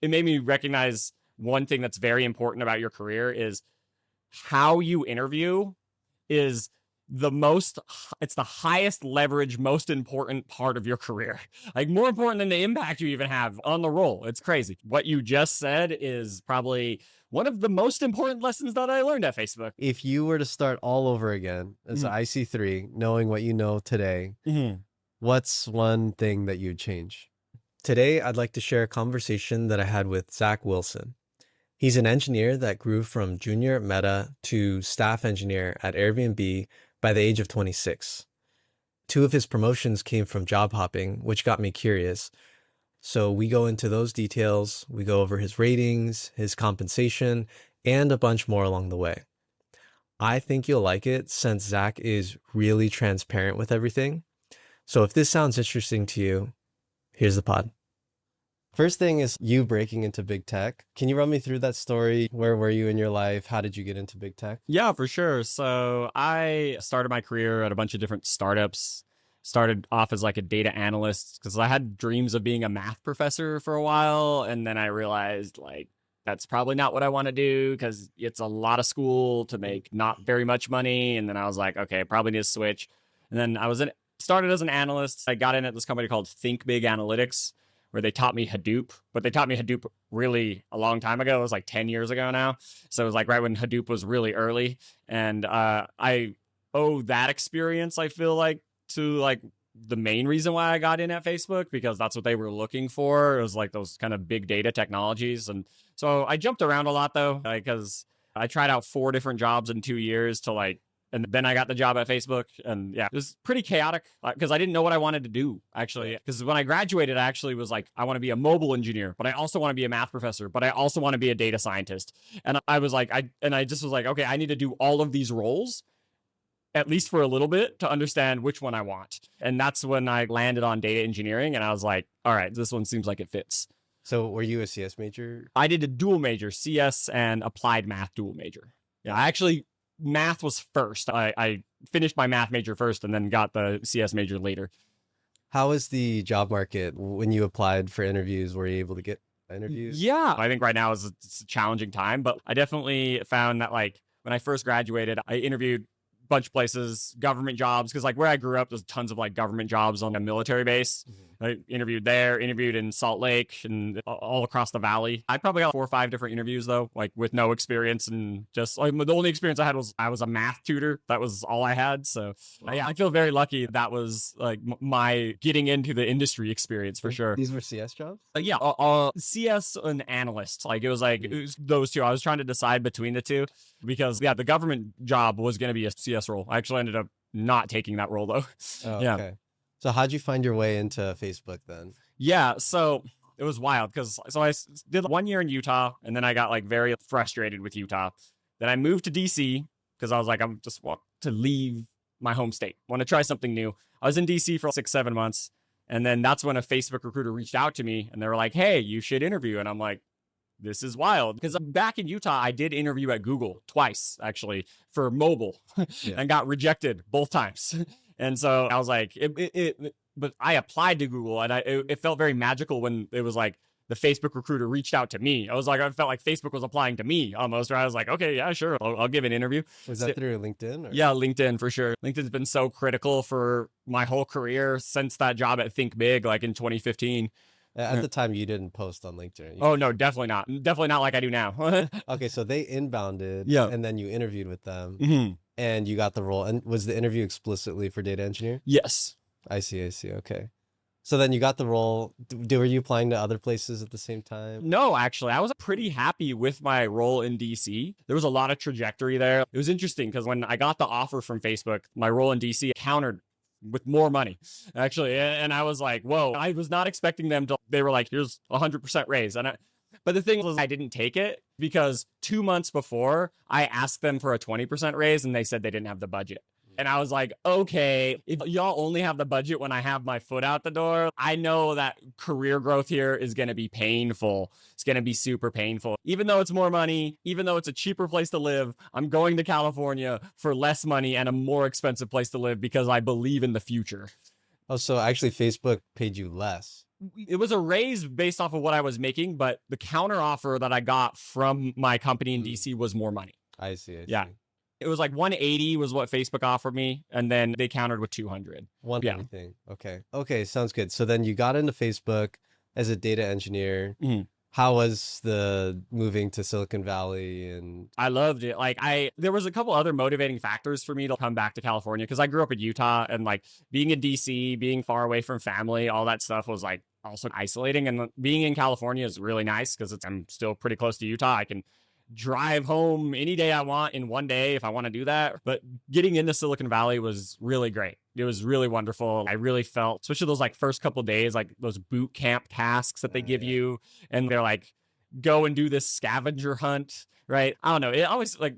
it made me recognize one thing that's very important about your career is how you interview is it's the highest leverage, most important part of your career. Like more important than the impact you even have on the role. It's crazy. What you just said is probably one of the most important lessons that I learned at Facebook. If you were to start all over again as an IC3, knowing what you know today, what's one thing that you'd change? Today, I'd like to share a conversation that I had with Zach Wilson. He's an engineer that grew from junior at Meta to staff engineer at Airbnb by the age of 26. 2 of his promotions came from job hopping, which got me curious. So we go into those details, we go over his ratings, his compensation, and a bunch more along the way. I think you'll like it since Zach is really transparent with everything. So if this sounds interesting to you, here's the pod. First thing is you breaking into big tech. Can you run me through that story? Where were you in your life? How did you get into big tech? Yeah, for sure. So I started my career at a bunch of different startups. Started off as like a data analyst because I had dreams of being a math professor for a while. And then I realized like, that's probably not what I want to do because it's a lot of school to make not very much money. And then I was like, okay, I probably need to switch. And then started as an analyst. I got in at this company called Think Big Analytics, where they taught me Hadoop, but they taught me Hadoop really a long time ago. It was like 10 years ago now. So it was like right when Hadoop was really early. And I owe that experience, I feel like, to like the main reason why I got in at Facebook, because that's what they were looking for. It was like those kind of big data technologies. And so I jumped around a lot though, because I tried out 4 different jobs in 2 years and then I got the job at Facebook. And yeah, it was pretty chaotic because I didn't know what I wanted to do, actually. Because when I graduated, I actually was like, I want to be a mobile engineer, but I also want to be a math professor, but I also want to be a data scientist. And I was like, I just was like, okay, I need to do all of these roles, at least for a little bit, to understand which one I want. And that's when I landed on data engineering. And I was like, all right, this one seems like it fits. So were you a CS major? I did a dual major, CS and applied math dual major. Yeah, math was first. I finished my math major first and then got the CS major later. How was the job market when you applied for interviews? Were you able to get interviews? Yeah, I think right now it's a challenging time, but I definitely found that like when I first graduated, I interviewed a bunch of places, government jobs, because like where I grew up, there's tons of like government jobs on a military base. I interviewed there, interviewed in Salt Lake and all across the valley. I probably got 4 or 5 different interviews though, like with no experience, and just like the only experience I had was I was a math tutor. That was all I had. So yeah, I feel very lucky. That was like my getting into the industry experience for sure. These were CS jobs? Yeah, CS and analyst. Like it was those two. I was trying to decide between the two because yeah, the government job was going to be a CS role. I actually ended up not taking that role though. Oh, yeah. Okay. So how'd you find your way into Facebook then? Yeah, so it was wild because I did 1 year in Utah and then I got like very frustrated with Utah. Then I moved to DC because I was like, I'm just want to leave my home state, want to try something new. I was in DC for 6-7 months. And then that's when a Facebook recruiter reached out to me and they were like, hey, you should interview. And I'm like, this is wild. Because back in Utah, I did interview at Google twice, actually, for mobile and got rejected both times. And so I was like, but I applied to Google and it felt very magical when it was like the Facebook recruiter reached out to me. I felt like Facebook was applying to me almost, where I was like, okay, yeah, sure. I'll give an interview. Was that through LinkedIn? Or? Yeah, LinkedIn for sure. LinkedIn's been so critical for my whole career since that job at Think Big, like in 2015. At the time, you didn't post on LinkedIn. Oh, no, definitely not. Definitely not like I do now. Okay, so they inbounded and then you interviewed with them and you got the role. And was the interview explicitly for data engineer? Yes. I see. Okay. So then you got the role. Were you applying to other places at the same time? No, actually, I was pretty happy with my role in DC. There was a lot of trajectory there. It was interesting because when I got the offer from Facebook, my role in DC countered with more money, actually. And I was like, whoa, I was not expecting them to, they were like, here's 100% raise. But the thing was, I didn't take it because 2 months before I asked them for a 20% raise and they said they didn't have the budget. And I was like, okay, if y'all only have the budget when I have my foot out the door, I know that career growth here is going to be painful. It's going to be super painful. Even though it's more money, even though it's a cheaper place to live, I'm going to California for less money and a more expensive place to live because I believe in the future. Oh, so actually Facebook paid you less. it was a raise based off of what I was making, but the counter offer that I got from my company in DC was more money. I see. I Yeah. see. It was like 180 was what Facebook offered me, and then they countered with 200. One Yeah. everything. Okay. Okay. Sounds good. So then you got into Facebook as a data engineer. Mhm. How was the moving to Silicon Valley? And I loved it. Like there was a couple other motivating factors for me to come back to California because I grew up in Utah, and like being in DC, being far away from family, all that stuff was like also isolating. And being in California is really nice because I'm still pretty close to Utah. I can drive home any day I want in one day if I want to do that. But getting into Silicon Valley was really great. It was really wonderful. I really felt, especially those like first couple days, like those boot camp tasks that they give you, and they're like, go and do this scavenger hunt, right? I don't know. It always like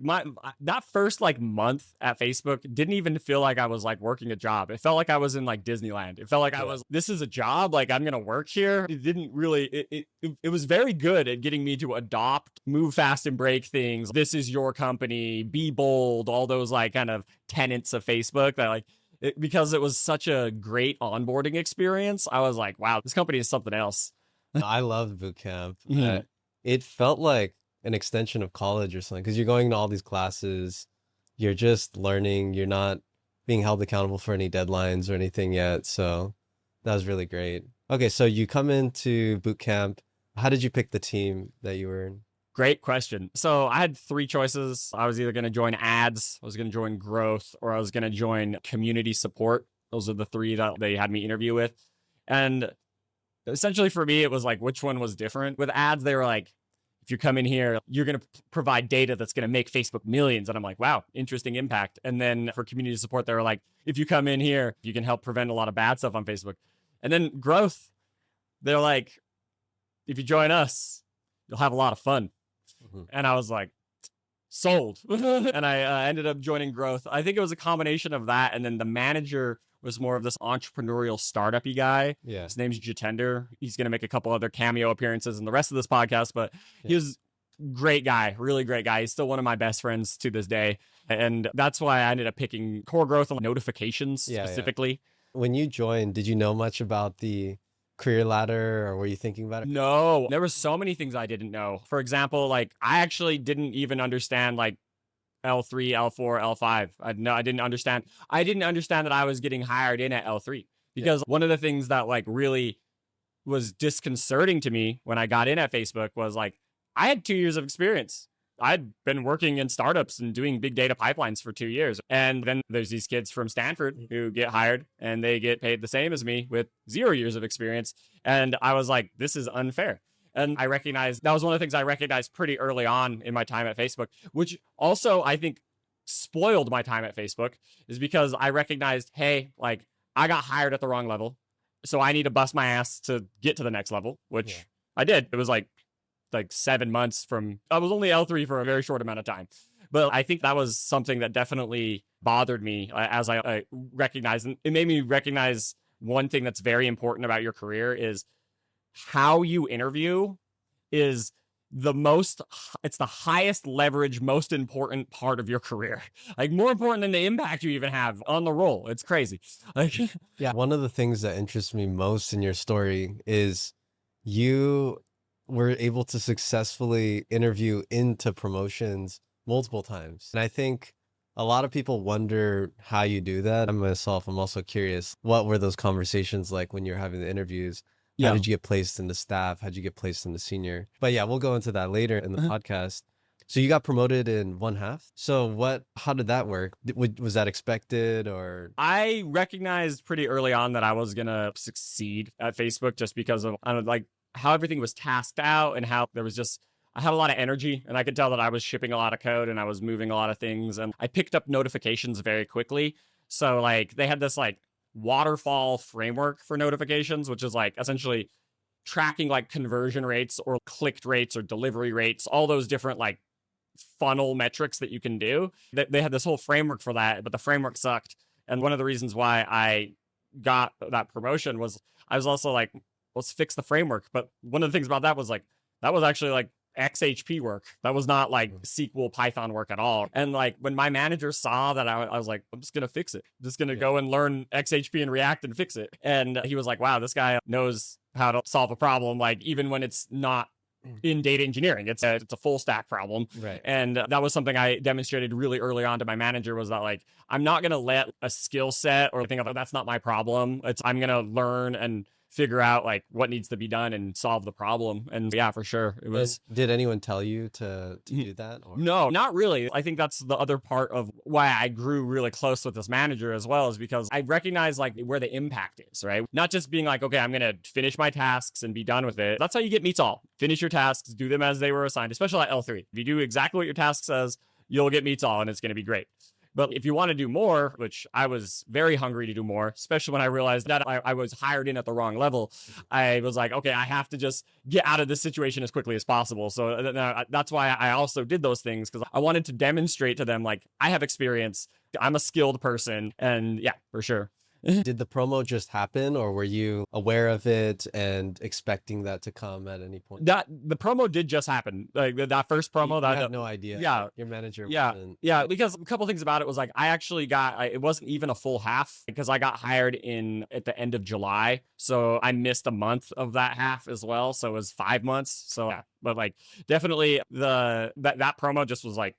that first like month at Facebook didn't even feel like I was like working a job. It felt like I was in like Disneyland. It felt like I was, this is a job, like I'm gonna work here. It didn't really, it was very good at getting me to adopt, move fast and break things. This is your company, be bold, all those like kind of tenets of Facebook that like, because it was such a great onboarding experience, I was like, wow, this company is something else. I loved boot camp. Mhm. It felt like an extension of college or something because you're going to all these classes, you're just learning, you're not being held accountable for any deadlines or anything yet. So that was really great. Okay, so you come into boot camp. How did you pick the team that you were in? Great question. So I had three choices. I was either going to join ads, I was going to join growth, or I was going to join community support. Those are the three that they had me interview with. And essentially for me, it was like, which one was different? With ads, they were like, if you come in here, you're going to provide data that's going to make Facebook millions. And I'm like, wow, interesting impact. And then for community support, they were like, if you come in here, you can help prevent a lot of bad stuff on Facebook. And then growth, they're like, if you join us, you'll have a lot of fun. And I was like, sold. And I ended up joining growth. I think it was a combination of that. And then the manager was more of this entrepreneurial startup-y guy. Yeah. His name's Jitender. He's going to make a couple other cameo appearances in the rest of this podcast, but he was great guy, really great guy. He's still one of my best friends to this day. And that's why I ended up picking core growth on notifications specifically. When you joined, did you know much about the career ladder or were you thinking about it? No, there were so many things I didn't know. For example, like I actually didn't even understand like L3, L4, L5. I didn't understand. I didn't understand that I was getting hired in at L3 because one of the things that like really was disconcerting to me when I got in at Facebook was like, I had 2 years of experience. I'd been working in startups and doing big data pipelines for 2 years. And then there's these kids from Stanford who get hired and they get paid the same as me with 0 years of experience. And I was like, this is unfair. And I recognized that was one of the things I recognized pretty early on in my time at Facebook, which also I think spoiled my time at Facebook, is because I recognized, hey, like I got hired at the wrong level. So I need to bust my ass to get to the next level, which I did. It was like 7 months from, I was only L3 for a very short amount of time. But I think that was something that definitely bothered me as I recognized, and it made me recognize one thing that's very important about your career is how you interview is it's the highest leverage, most important part of your career. Like more important than the impact you even have on the role. It's crazy. Like, yeah. One of the things that interests me most in your story is you were able to successfully interview into promotions multiple times. And I think a lot of people wonder how you do that. I'm also curious, what were those conversations like when you're having the interviews? How did you get placed in the staff? How did you get placed in the senior? But yeah, we'll go into that later in the podcast. So you got promoted in 1/2. So how did that work? Was that expected or? I recognized pretty early on that I was going to succeed at Facebook just because of like how everything was tasked out and how there was I had a lot of energy and I could tell that I was shipping a lot of code and I was moving a lot of things and I picked up notifications very quickly. So like they had this like waterfall framework for notifications, which is like essentially tracking like conversion rates or clicked rates or delivery rates, all those different like funnel metrics that you can do. They had this whole framework for that, but the framework sucked. And one of the reasons why I got that promotion was I was also like, let's fix the framework. But one of the things about that was like, that was actually like XHP work. That was not like SQL Python work at all. And like when my manager saw that, I was like, I'm just going to fix it. I'm just going to go and learn XHP and React and fix it. And he was like, wow, this guy knows how to solve a problem, like even when it's not in data engineering. It's a full stack problem. Right. And that was something I demonstrated really early on to my manager, was that like, I'm not going to let a skill set or think of that's not my problem. I'm going to learn and figure out like what needs to be done and solve the problem. And yeah, for sure. It was. Did anyone tell you to do that? Or? No, not really. I think that's the other part of why I grew really close with this manager as well, is because I recognize like where the impact is, right? Not just being like, okay, I'm going to finish my tasks and be done with it. That's how you get meets all. Finish your tasks, do them as they were assigned, especially at L3. If you do exactly what your task says, you'll get meets all and it's going to be great. But if you want to do more, which I was very hungry to do more, especially when I realized that I was hired in at the wrong level, I was like, okay, I have to just get out of this situation as quickly as possible. So that's why I also did those things, because I wanted to demonstrate to them, like, I have experience, I'm a skilled person, and yeah, for sure. Did the promo just happen, or were you aware of it and expecting that to come at any point? The promo did just happen. Like that first promo, I had no idea. Yeah, your manager. Yeah. Because a couple things about it was like, I actually it wasn't even a full half, because I got hired at the end of July, so I missed a month of that half as well. So it was 5 months. So yeah, but like definitely that promo just was like,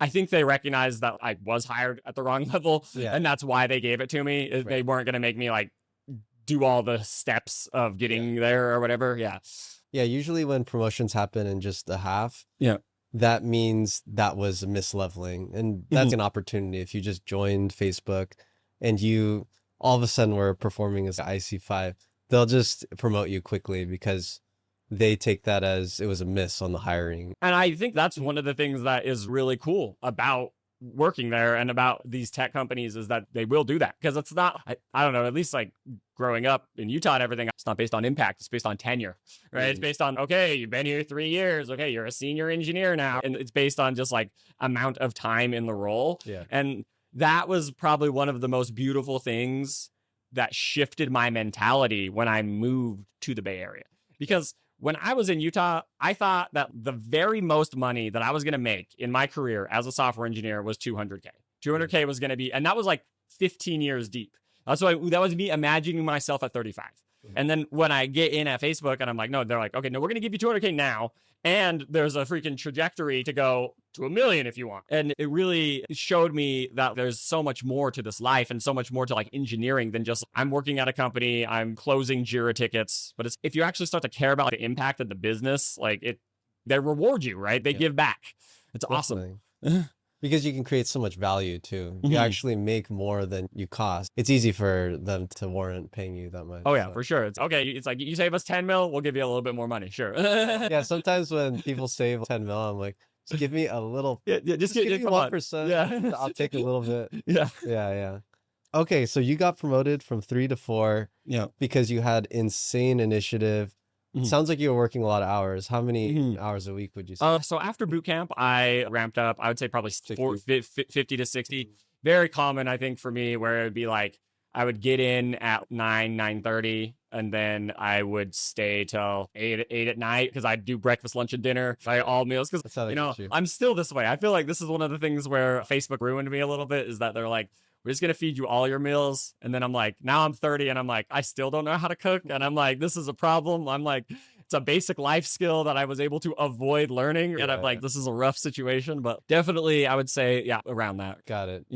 I think they recognized that I was hired at the wrong level, and that's why they gave it to me. Right. They weren't going to make me like do all the steps of getting there or whatever. Yeah. Yeah. Usually when promotions happen in just a half, that means that was a misleveling, and that's an opportunity. If you just joined Facebook and you all of a sudden were performing as IC5, they'll just promote you quickly because they take that as it was a miss on the hiring. And I think that's one of the things that is really cool about working there and about these tech companies, is that they will do that, because it's not, I don't know, at least like growing up in Utah and everything, it's not based on impact, it's based on tenure, right? It's based on, okay, you've been here 3 years, okay, you're a senior engineer now, and it's based on just like amount of time in the role. And that was probably one of the most beautiful things that shifted my mentality when I moved to the Bay Area. Because when I was in Utah, I thought that the very most money that I was going to make in my career as a software engineer was $200K. $200K was going to be, and that was like 15 years deep. That was me imagining myself at 35. And then when I get in at Facebook and I'm like, no, they're like, okay, no, we're going to give you $200K now. And there's a freaking trajectory to go to $1 million if you want. And it really showed me that there's so much more to this life, and so much more to like engineering than just I'm working at a company, I'm closing Jira tickets. But if you actually start to care about the impact of the business, like they reward you, right? They give back. It's awesome. Because you can create so much value too. You actually make more than you cost. It's easy for them to warrant paying you that much. Oh yeah, for sure. It's okay. It's like, you save us 10 mil, we'll give you a little bit more money. Sure. Yeah. Sometimes when people save 10 mil, I'm like, just give me a little. Just give me 1%. Yeah. I'll take a little bit. Yeah. Okay. So you got promoted from 3 to 4. Yeah. Because you had insane initiative. Sounds like you were working a lot of hours. How many hours a week would you say? So after boot camp, I ramped up, I would say probably 50 to 60. Very common, I think, for me, where it would be like, I would get in at 9:30, and then I would stay till 8 at night, because I'd do breakfast, lunch, and dinner, all meals. Because, I'm still this way. I feel like this is one of the things where Facebook ruined me a little bit, is that they're like, we're just going to feed you all your meals. And then I'm like, now I'm 30 and I'm like, I still don't know how to cook. And I'm like, this is a problem. I'm like, it's a basic life skill that I was able to avoid learning. And I'm like, this is a rough situation, but definitely I would say, around that. Got it.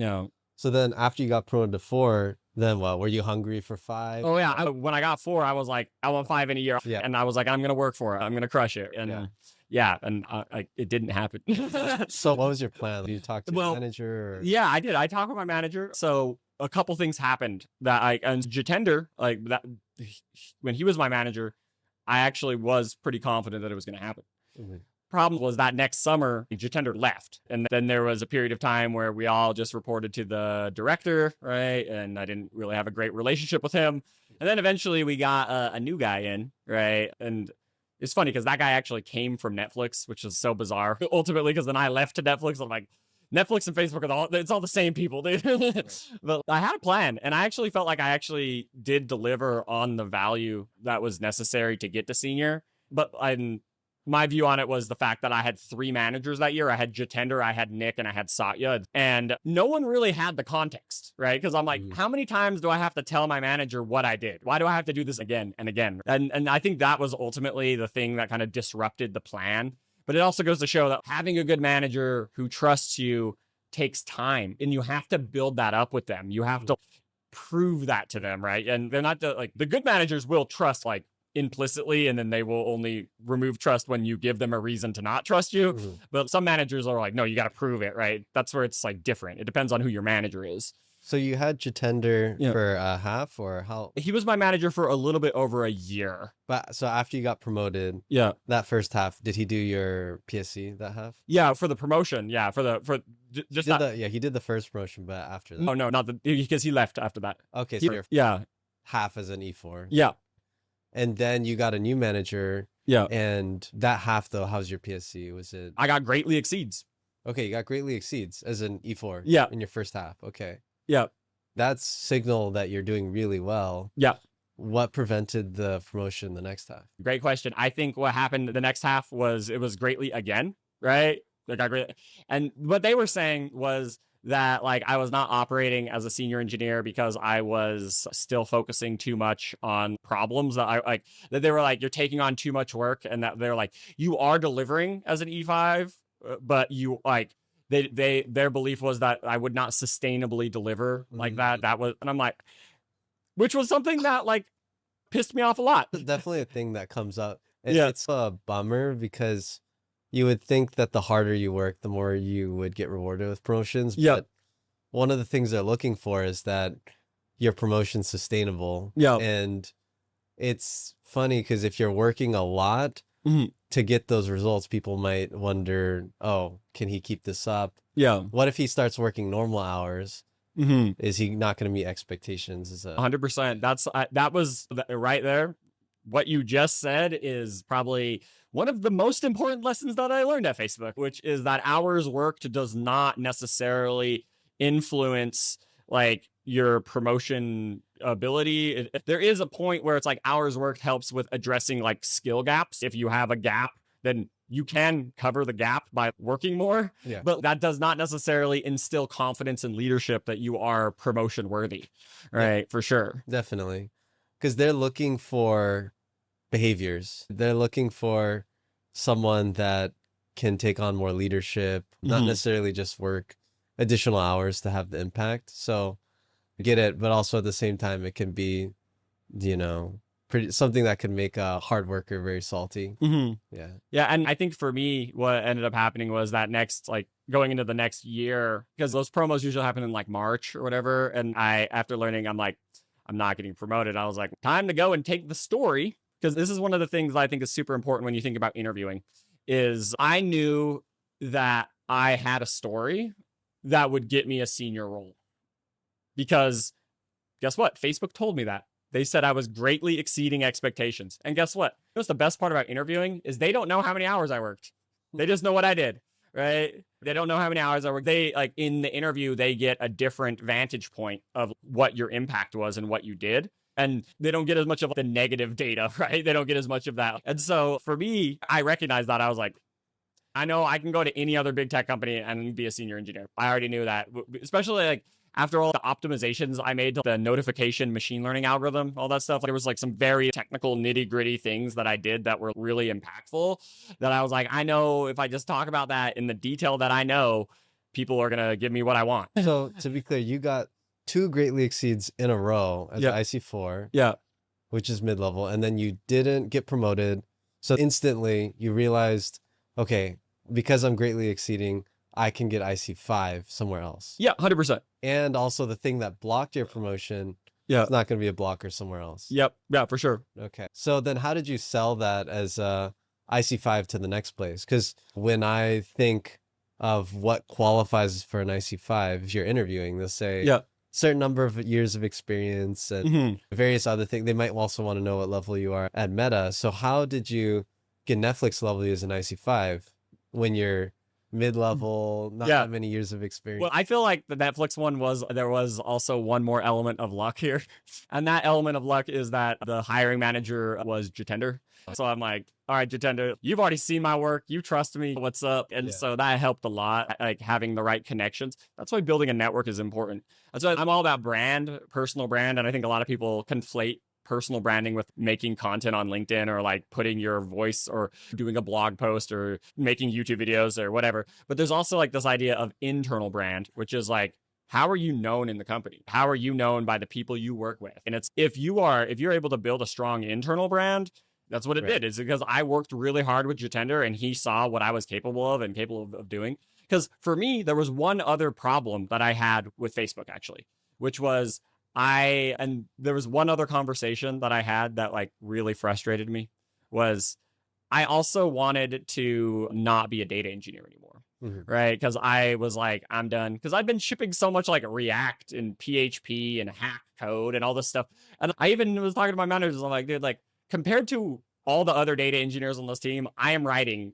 So then after you got promoted to 4, then what? Were you hungry for 5? Oh yeah. When I got 4, I was like, I want 5 in a year. And I was like, I'm going to work for it. I'm going to crush it. And it didn't happen. So what was your plan? Did you talk to your manager? Or? Yeah, I did. I talked with my manager. So a couple things happened and Jitender, like that, when he was my manager, I actually was pretty confident that it was going to happen. Problem was that next summer, Jitender left. And then there was a period of time where we all just reported to the director, right? And I didn't really have a great relationship with him. And then eventually we got a new guy in, right? And it's funny because that guy actually came from Netflix, which is so bizarre. Ultimately, because then I left to Netflix. I'm like, Netflix and Facebook it's all the same people, dude. But I had a plan, and I actually felt like I actually did deliver on the value that was necessary to get to senior. But my view on it was the fact that I had 3 managers that year. I had Jitender, I had Nick, and I had Satya. And no one really had the context, right? Because I'm like, how many times do I have to tell my manager what I did? Why do I have to do this again and again? And I think that was ultimately the thing that kind of disrupted the plan. But it also goes to show that having a good manager who trusts you takes time, and you have to build that up with them. You have to prove that to them, right? And they're not the good managers will trust like implicitly, and then they will only remove trust when you give them a reason to not trust you. But some managers are like, no, you got to prove it, right? That's where it's like different. It depends on who your manager is. So you had Jitender for a half, or how? He was my manager for a little bit over a year. But so after you got promoted, that first half, did he do your PSC that half? Yeah, for the promotion. Yeah, just he did the first promotion, but after that. Oh no, not because he left after that. Okay, so half as an E4. Yeah. And then you got a new manager. Yeah. And that half though, how's your PSC? Was it? I got greatly exceeds. Okay, you got greatly exceeds as an E4. Yeah. In your first half. Okay. Yeah. That's signal that you're doing really well. Yeah. What prevented the promotion the next half? Great question. I think what happened the next half was it was greatly again, right? And what they were saying was that like I was not operating as a senior engineer because I was still focusing too much on problems that I like, that they were like, you're taking on too much work, and that they're like, you are delivering as an E5, but you like, their belief was that I would not sustainably deliver like that. That was, and I'm like, which was something that like pissed me off a lot. It's definitely a thing that comes up. It's a bummer because you would think that the harder you work, the more you would get rewarded with promotions. But one of the things they're looking for is that your promotion's sustainable. And it's funny because if you're working a lot, to get those results, people might wonder, oh, can he keep this up? What if he starts working normal hours? Is he not going to meet expectations? 100%. That was right there. What you just said is probably one of the most important lessons that I learned at Facebook, which is that hours worked does not necessarily influence like your promotion ability. There is a point where it's like hours worked helps with addressing like skill gaps. If you have a gap, then you can cover the gap by working more, but that does not necessarily instill confidence and leadership that you are promotion worthy, right? For sure. Definitely. Because they're looking for behaviors. They're looking for someone that can take on more leadership, not necessarily just work additional hours to have the impact. So get it, but also at the same time, it can be, something that could make a hard worker very salty. Yeah. And I think for me, what ended up happening was that going into the next year, because those promos usually happen in like March or whatever. And after learning, I'm like, I'm not getting promoted. I was like, time to go and take the story. Because this is one of the things I think is super important when you think about interviewing, is I knew that I had a story that would get me a senior role. Because guess what? Facebook told me that. They said I was greatly exceeding expectations. And guess what? What's the best part about interviewing is they don't know how many hours I worked. They just know what I did, right? They don't know how many hours I worked. They like in the interview, they get a different vantage point of what your impact was and what you did. And they don't get as much of the negative data, right? They don't get as much of that. And so for me, I recognized that. I was like, I know I can go to any other big tech company and be a senior engineer. I already knew that, especially like after all the optimizations I made to the notification machine learning algorithm, all that stuff. There was like some very technical nitty gritty things that I did that were really impactful that I was like, I know if I just talk about that in the detail that I know, people are going to give me what I want. So to be clear, you got 2 greatly exceeds in a row as IC4, which is mid-level, and then you didn't get promoted. So instantly you realized, okay, because I'm greatly exceeding, I can get IC5 somewhere else. Yeah, 100%. And also the thing that blocked your promotion, it's not going to be a blocker somewhere else. Yep. Yeah, for sure. Okay. So then how did you sell that as IC5 to the next place? Because when I think of what qualifies for an IC5, if you're interviewing, they'll say certain number of years of experience and various other things. They might also want to know what level you are at Meta. So how did you get Netflix level as an IC5 when you're mid-level, not Yeah. that many years of Well, experience. I feel like the Netflix one was, there was also one more element of luck here. And that element of luck is that the hiring manager was Jitender. So I'm like, all right, Jitender, you've already seen my work. You trust me. What's up? And Yeah. so that helped a lot, like having the right connections. That's why building a network is important. That's why I'm all about brand, personal brand. And I think a lot of people conflate personal branding with making content on LinkedIn or like putting your voice or doing a blog post or making YouTube videos or whatever. But there's also like this idea of internal brand, which is like, how are you known in the company? How are you known by the people you work with? And it's if you're able to build a strong internal brand, that's what it did. Is because I worked really hard with Jitender and he saw what I was capable of and capable of doing. Because for me, there was one other problem that I had with Facebook actually, which was and there was one other conversation that I had that like really frustrated me was I also wanted to not be a data engineer anymore. Right. Because I was like, I'm done. Because I'd been shipping so much like React and PHP and hack code and all this stuff. And I even was talking to my managers. I'm like, dude, like compared to all the other data engineers on this team, I am writing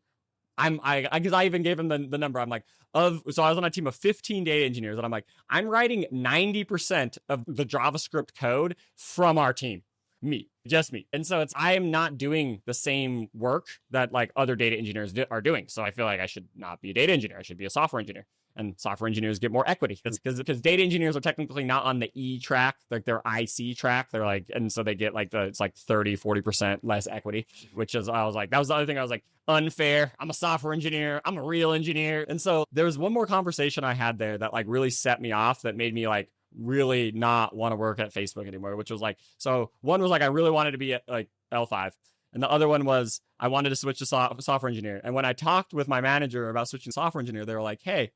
because I even gave him the number. I'm like, so I was on a team of 15 data engineers, and I'm like, I'm writing 90% of the JavaScript code from our team. Just me. And so I am not doing the same work that like other data engineers are doing. So I feel like I should not be a data engineer. I should be a software engineer. And software engineers get more equity because data engineers are technically not on the E track, like they're IC track. They're like, and so they get like it's like 30-40% less equity, which is, I was like, that was the other thing I was like, unfair. I'm a software engineer. I'm a real engineer. And so there was one more conversation I had there that like really set me off, that made me like really not want to work at Facebook anymore, which was like, so one was like, I really wanted to be at like L5. And the other one was I wanted to switch to software engineer. And when I talked with my manager about switching to software engineer, they were like, hey,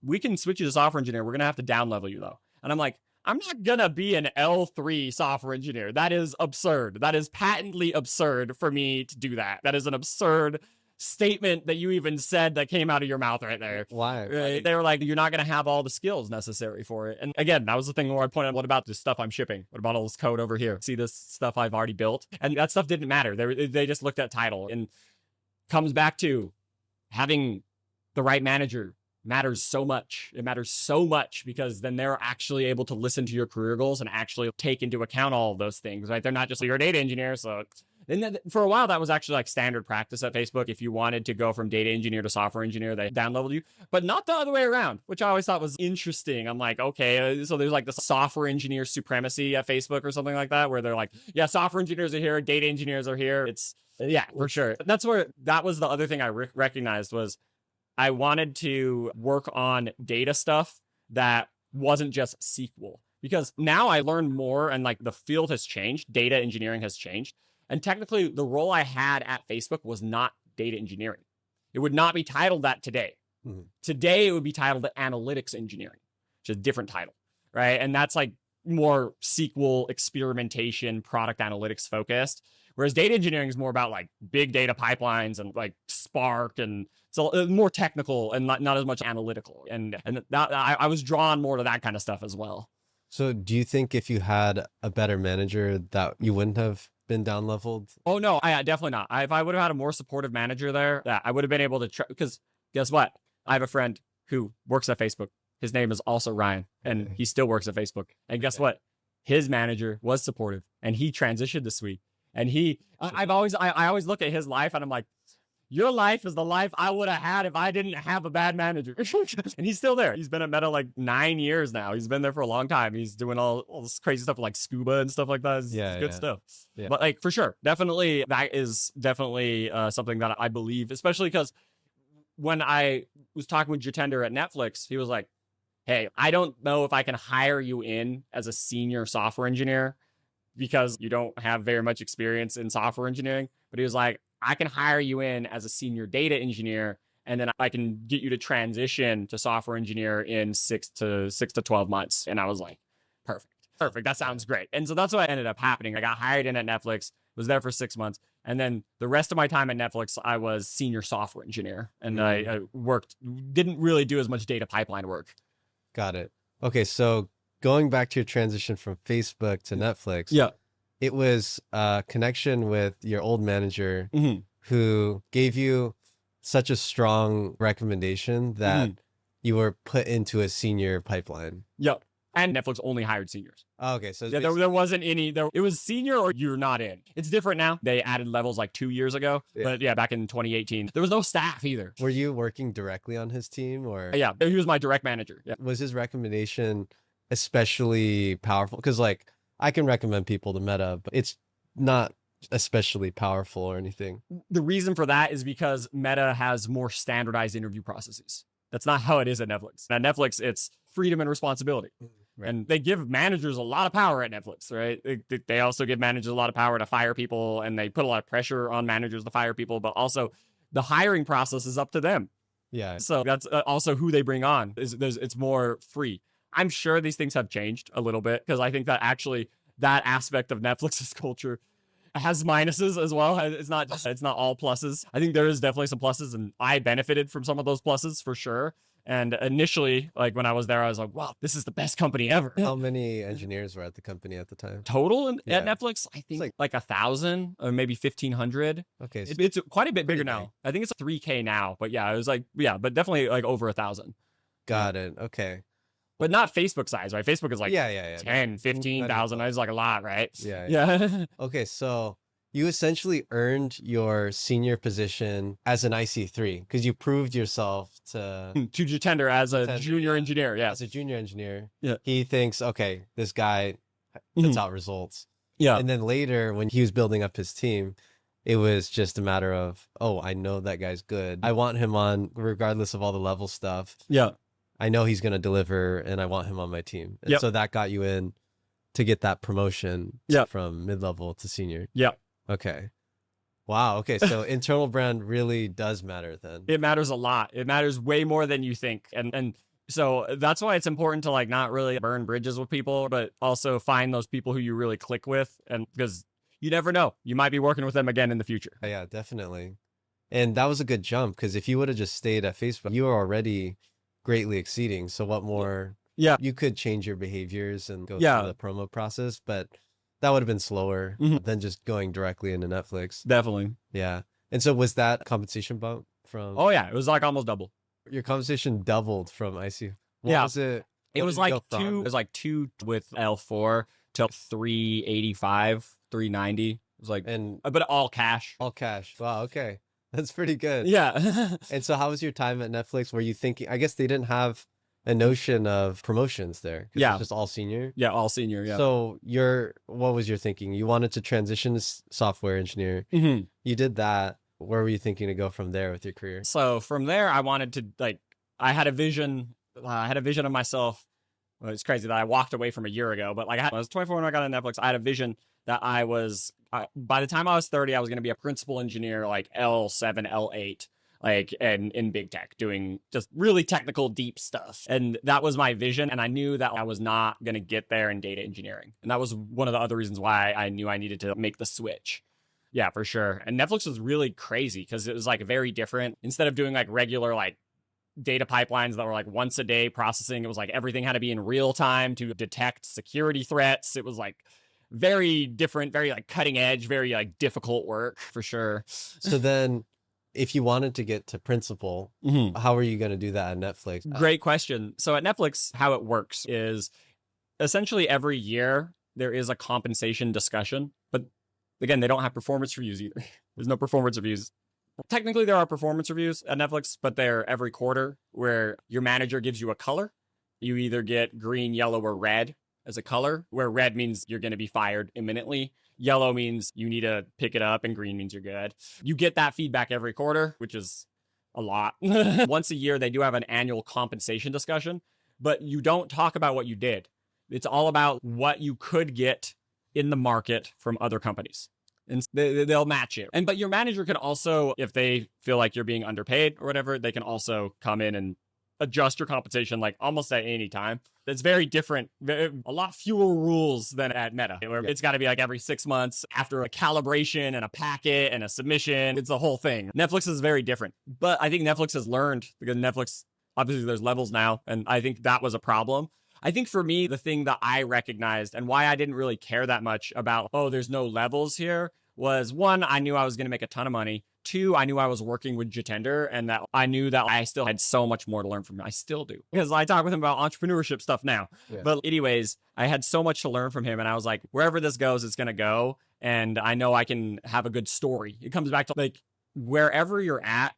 we can switch you to software engineer. We're going to have to down level you though. And I'm like, I'm not going to be an L3 software engineer. That is absurd. That is patently absurd for me to do that. That is an absurd statement that you even said that came out of your mouth right there. Why? Right? They were like, you're not going to have all the skills necessary for it. And again, that was the thing where I pointed out, what about the stuff I'm shipping? What about all this code over here? See this stuff I've already built? And that stuff didn't matter. They just looked at title, and comes back to having the right manager matters so much. It matters so much because then they're actually able to listen to your career goals and actually take into account all of those things, right? They're not just, you're a data engineer. So then for a while, that was actually like standard practice at Facebook. If you wanted to go from data engineer to software engineer, they down leveled you, but not the other way around, which I always thought was interesting. I'm like, okay, so there's like the software engineer supremacy at Facebook or something like that, where they're like, yeah, software engineers are here, data engineers are here. It's, yeah, for sure. That was the other thing I recognized was I wanted to work on data stuff that wasn't just SQL, because now I learn more and like the field has changed. Data engineering has changed. And technically the role I had at Facebook was not data engineering. It would not be titled that today. Today it would be titled analytics engineering, which is a different title, right? And that's like more SQL experimentation, product analytics focused. Whereas data engineering is more about like big data pipelines and like Spark, and so more technical and not as much analytical. And that, I was drawn more to that kind of stuff as well. So do you think if you had a better manager that you wouldn't have been down leveled? Oh no, I definitely not. If I would have had a more supportive manager there, I would have been able to because guess what? I have a friend who works at Facebook. His name is also Ryan, and he still works at Facebook. And guess what? His manager was supportive, and he transitioned this week. And I always look at his life, and I'm like, your life is the life I would have had if I didn't have a bad manager. And he's still there. He's been at Meta like 9 years now. He's been there for a long time. He's doing all this crazy stuff like scuba and stuff like that. It's good stuff. Yeah. But like for sure, definitely that is definitely something that I believe, especially because when I was talking with Jitender at Netflix, he was like, hey, I don't know if I can hire you in as a senior software engineer because you don't have very much experience in software engineering. But he was like, I can hire you in as a senior data engineer, and then I can get you to transition to software engineer in 6 to 12 months. And I was like, perfect. That sounds great. And so that's what ended up happening. I got hired in at Netflix, was there for 6 months. And then the rest of my time at Netflix, I was senior software engineer, and I didn't really do as much data pipeline work. Got it. Okay. So going back to your transition from Facebook to Netflix. Yeah. It was a connection with your old manager who gave you such a strong recommendation that Mhm. you were put into a senior pipeline. Yep. And Netflix only hired seniors. Oh, okay, so it's Yeah, there wasn't any. It was senior or you're not in. It's different now. They added levels like 2 years ago. Yeah. But yeah, back in 2018, there was no staff either. Were you working directly on his team, or Yeah, he was my direct manager. Yeah. was his recommendation especially powerful? Because like I can recommend people to Meta, but it's not especially powerful or anything. The reason for that is because Meta has more standardized interview processes. That's not how it is at Netflix. At Netflix, it's freedom and responsibility. Right. And they give managers a lot of power at Netflix, right? They also give managers a lot of power to fire people, and they put a lot of pressure on managers to fire people, but also the hiring process is up to them. Yeah. So that's also who they bring on. It's more free. I'm sure these things have changed a little bit because I think that actually that aspect of Netflix's culture has minuses as well. It's not all pluses. I think there is definitely some pluses, and I benefited from some of those pluses for sure. And initially, like when I was there, I was like, wow, this is the best company ever. How many engineers were at the company at the time? Total at Yeah. Netflix, I think like 1,000 or maybe 1,500. Okay. So It's quite a bit bigger big. now. I think it's 3K now, but yeah, it was like, yeah, but definitely like over 1,000. got it. Okay. But not Facebook size, right? Facebook is like Yeah. 10, 15,000. It's like a lot, right? Yeah. Yeah. Okay, so you essentially earned your senior position as an IC3 because you proved yourself to To tender as a Tender, junior yeah. engineer. Yeah. as a junior engineer. Yeah. He thinks, okay, this guy puts Mhm. out results. Yeah. And then later when he was building up his team, it was just a matter of, oh, I know that guy's good. I want him on regardless of all the level stuff. Yeah. I know he's going to deliver and I want him on my team. And Yep. so that got you in to get that promotion Yep. from mid-level to senior. Yeah. Okay. Wow. Okay. So internal brand really does matter then. It matters a lot. It matters way more than you think. And so that's why it's important to like not really burn bridges with people, but also find those people who you really click with. And because you never know, you might be working with them again in the future. Yeah, definitely. And that was a good jump because if you would have just stayed at Facebook, you were already greatly exceeding. So what more? Yeah. You could change your behaviors and go Yeah. through the promo process, but that would have been slower Mhm. than just going directly into Netflix. Definitely. Yeah. And so was that compensation bump from Oh yeah. It was like almost double. your compensation doubled from IC? What Yeah. was it? It What was did like go from? two. It was like 2 with L4 to 385, 390. It was like, And but all cash. all cash. Wow. Okay. That's pretty good. Yeah. And so how was your time at Netflix? Were you thinking, I guess they didn't have a notion of promotions there. 'Cause Yeah. it's just all senior. Yeah. All senior. Yeah. So what was your thinking? You wanted to transition to software engineer. Mhm. You did that. Where were you thinking to go from there with your career? So from there, I wanted to like, I had a vision. I had a vision of myself. Well, it's crazy that I walked away from a year ago, but like I was 24 when I got on Netflix. I had a vision that by the time I was 30, I was going to be a principal engineer, like L7, L8, like and in big tech, doing just really technical, deep stuff. And that was my vision. And I knew that I was not going to get there in data engineering. And that was one of the other reasons why I knew I needed to make the switch. Yeah, for sure. And Netflix was really crazy because it was like very different. Instead of doing like regular like data pipelines that were like once a day processing, it was like everything had to be in real time to detect security threats. It was like very different, very like cutting edge, very like difficult work for sure. So then if you wanted to get to principal, how are you going to do that at Netflix? Great question. So at Netflix, how it works is essentially every year there is a compensation discussion, but again, they don't have performance reviews either. There's no performance reviews. Technically, there are performance reviews at Netflix, but they're every quarter where your manager gives you a color. You either get green, yellow, or red as a color, where red means you're going to be fired imminently. Yellow means you need to pick it up, and green means you're good. You get that feedback every quarter, which is a lot. Once a year, they do have an annual compensation discussion, but you don't talk about what you did. It's all about what you could get in the market from other companies. And they'll match it. But your manager can also, if they feel like you're being underpaid or whatever, they can also come in and adjust your compensation like almost at any time. It's very different. A lot fewer rules than at Meta, where it's got to be like every 6 months after a calibration and a packet and a submission. It's the whole thing. Netflix is very different. But I think Netflix has learned, because Netflix, obviously there's levels now, and I think that was a problem. I think for me, the thing that I recognized and why I didn't really care that much about, oh, there's no levels here, was one, I knew I was going to make a ton of money. Two, I knew I was working with Jitender and that I knew that I still had so much more to learn from him. I still do because I talk with him about entrepreneurship stuff now. Yeah. But anyways, I had so much to learn from him and I was like, wherever this goes, it's going to go. And I know I can have a good story. It comes back to like wherever you're at,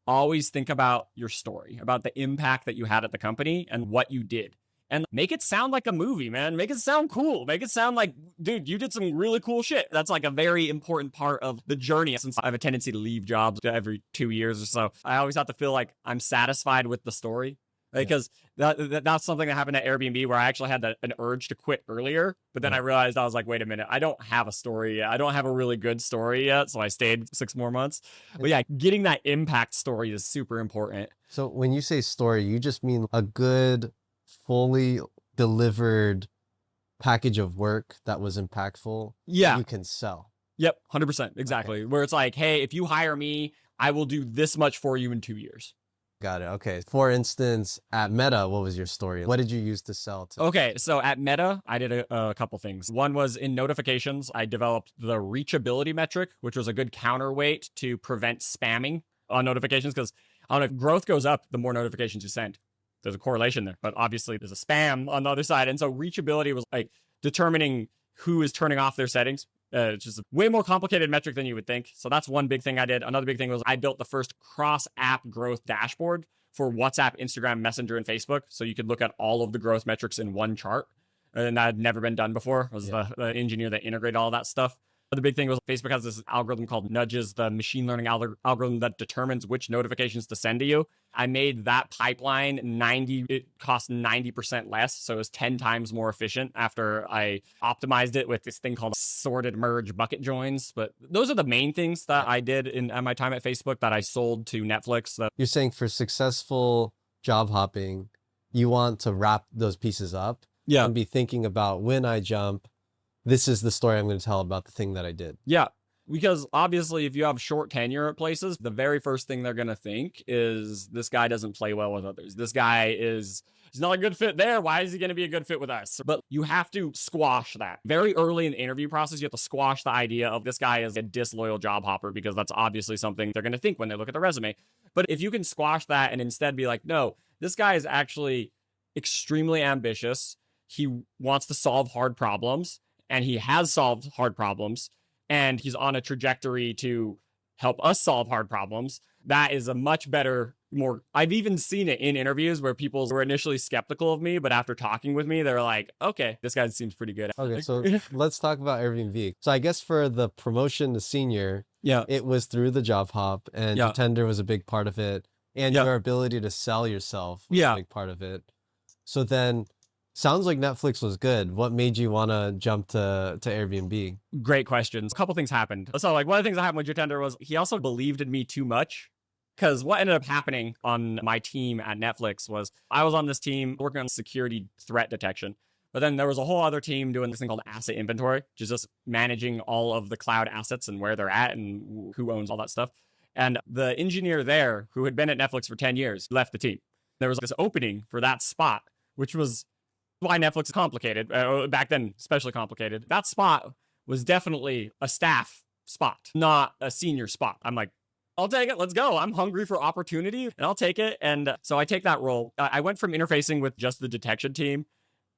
always think about your story, about the impact that you had at the company and what you did. And make it sound like a movie, man. Make it sound cool. Make it sound like, dude, you did some really cool shit. That's like a very important part of the journey. Since I have a tendency to leave jobs every 2 years or so, I always have to feel like I'm satisfied with the story. Because that's something that happened at Airbnb where I actually had an urge to quit earlier. But then I realized I was like, wait a minute, I don't have a story yet. I don't have a really good story yet. So I stayed 6 more months. But yeah, getting that impact story is super important. So when you say story, you just mean a good, fully delivered package of work that was impactful. Yeah. You can sell. Yep, 100%. Exactly. Okay. Where it's like, hey, if you hire me, I will do this much for you in 2 years. Got it. Okay. For instance, at Meta, what was your story? What did you use to sell to? Okay. So at Meta, I did a couple things. One was in notifications, I developed the reachability metric, which was a good counterweight to prevent spamming on notifications. Because I don't know, if growth goes up, the more notifications you send. There's a correlation there, but obviously there's a spam on the other side. And so reachability was like determining who is turning off their settings. It's just a way more complicated metric than you would think. So that's one big thing I did. Another big thing was I built the first cross-app growth dashboard for WhatsApp, Instagram, Messenger, and Facebook. So you could look at all of the growth metrics in one chart. And that had never been done before. I was the engineer that integrated all that stuff. The big thing was Facebook has this algorithm called nudges, the machine learning algorithm that determines which notifications to send to you. I made that pipeline it cost 90% less. So it was 10 times more efficient after I optimized it with this thing called sorted merge bucket joins. But those are the main things that I did at my time at Facebook that I sold to Netflix. You're saying for successful job hopping, you want to wrap those pieces up and be thinking about when I jump, this is the story I'm going to tell about the thing that I did. Yeah. Because obviously, if you have short tenure at places, the very first thing they're going to think is this guy doesn't play well with others. This guy he's not a good fit there. Why is he going to be a good fit with us? But you have to squash that. Very early in the interview process, you have to squash the idea of this guy is a disloyal job hopper because that's obviously something they're going to think when they look at the resume. But if you can squash that and instead be like, no, this guy is actually extremely ambitious. He wants to solve hard problems. And he has solved hard problems, and he's on a trajectory to help us solve hard problems. That is a much better, I've even seen it in interviews where people were initially skeptical of me, but after talking with me, they're like, okay, this guy seems pretty good. Okay, so let's talk about Airbnb. So I guess for the promotion to senior, it was through the job hop, and Tender was a big part of it, and your ability to sell yourself was a big part of it. So then, sounds like Netflix was good. What made you want to jump to Airbnb? Great questions. A couple things happened. So like one of the things that happened with Jitender was he also believed in me too much. Because what ended up happening on my team at Netflix was I was on this team working on security threat detection. But then there was a whole other team doing this thing called asset inventory, which is just managing all of the cloud assets and where they're at and who owns all that stuff. And the engineer there, who had been at Netflix for 10 years, left the team. There was this opening for that spot, which was why Netflix is complicated. Back then, especially complicated. That spot was definitely a staff spot, not a senior spot. I'm like, I'll take it. Let's go. I'm hungry for opportunity and I'll take it. And so I take that role. I went from interfacing with just the detection team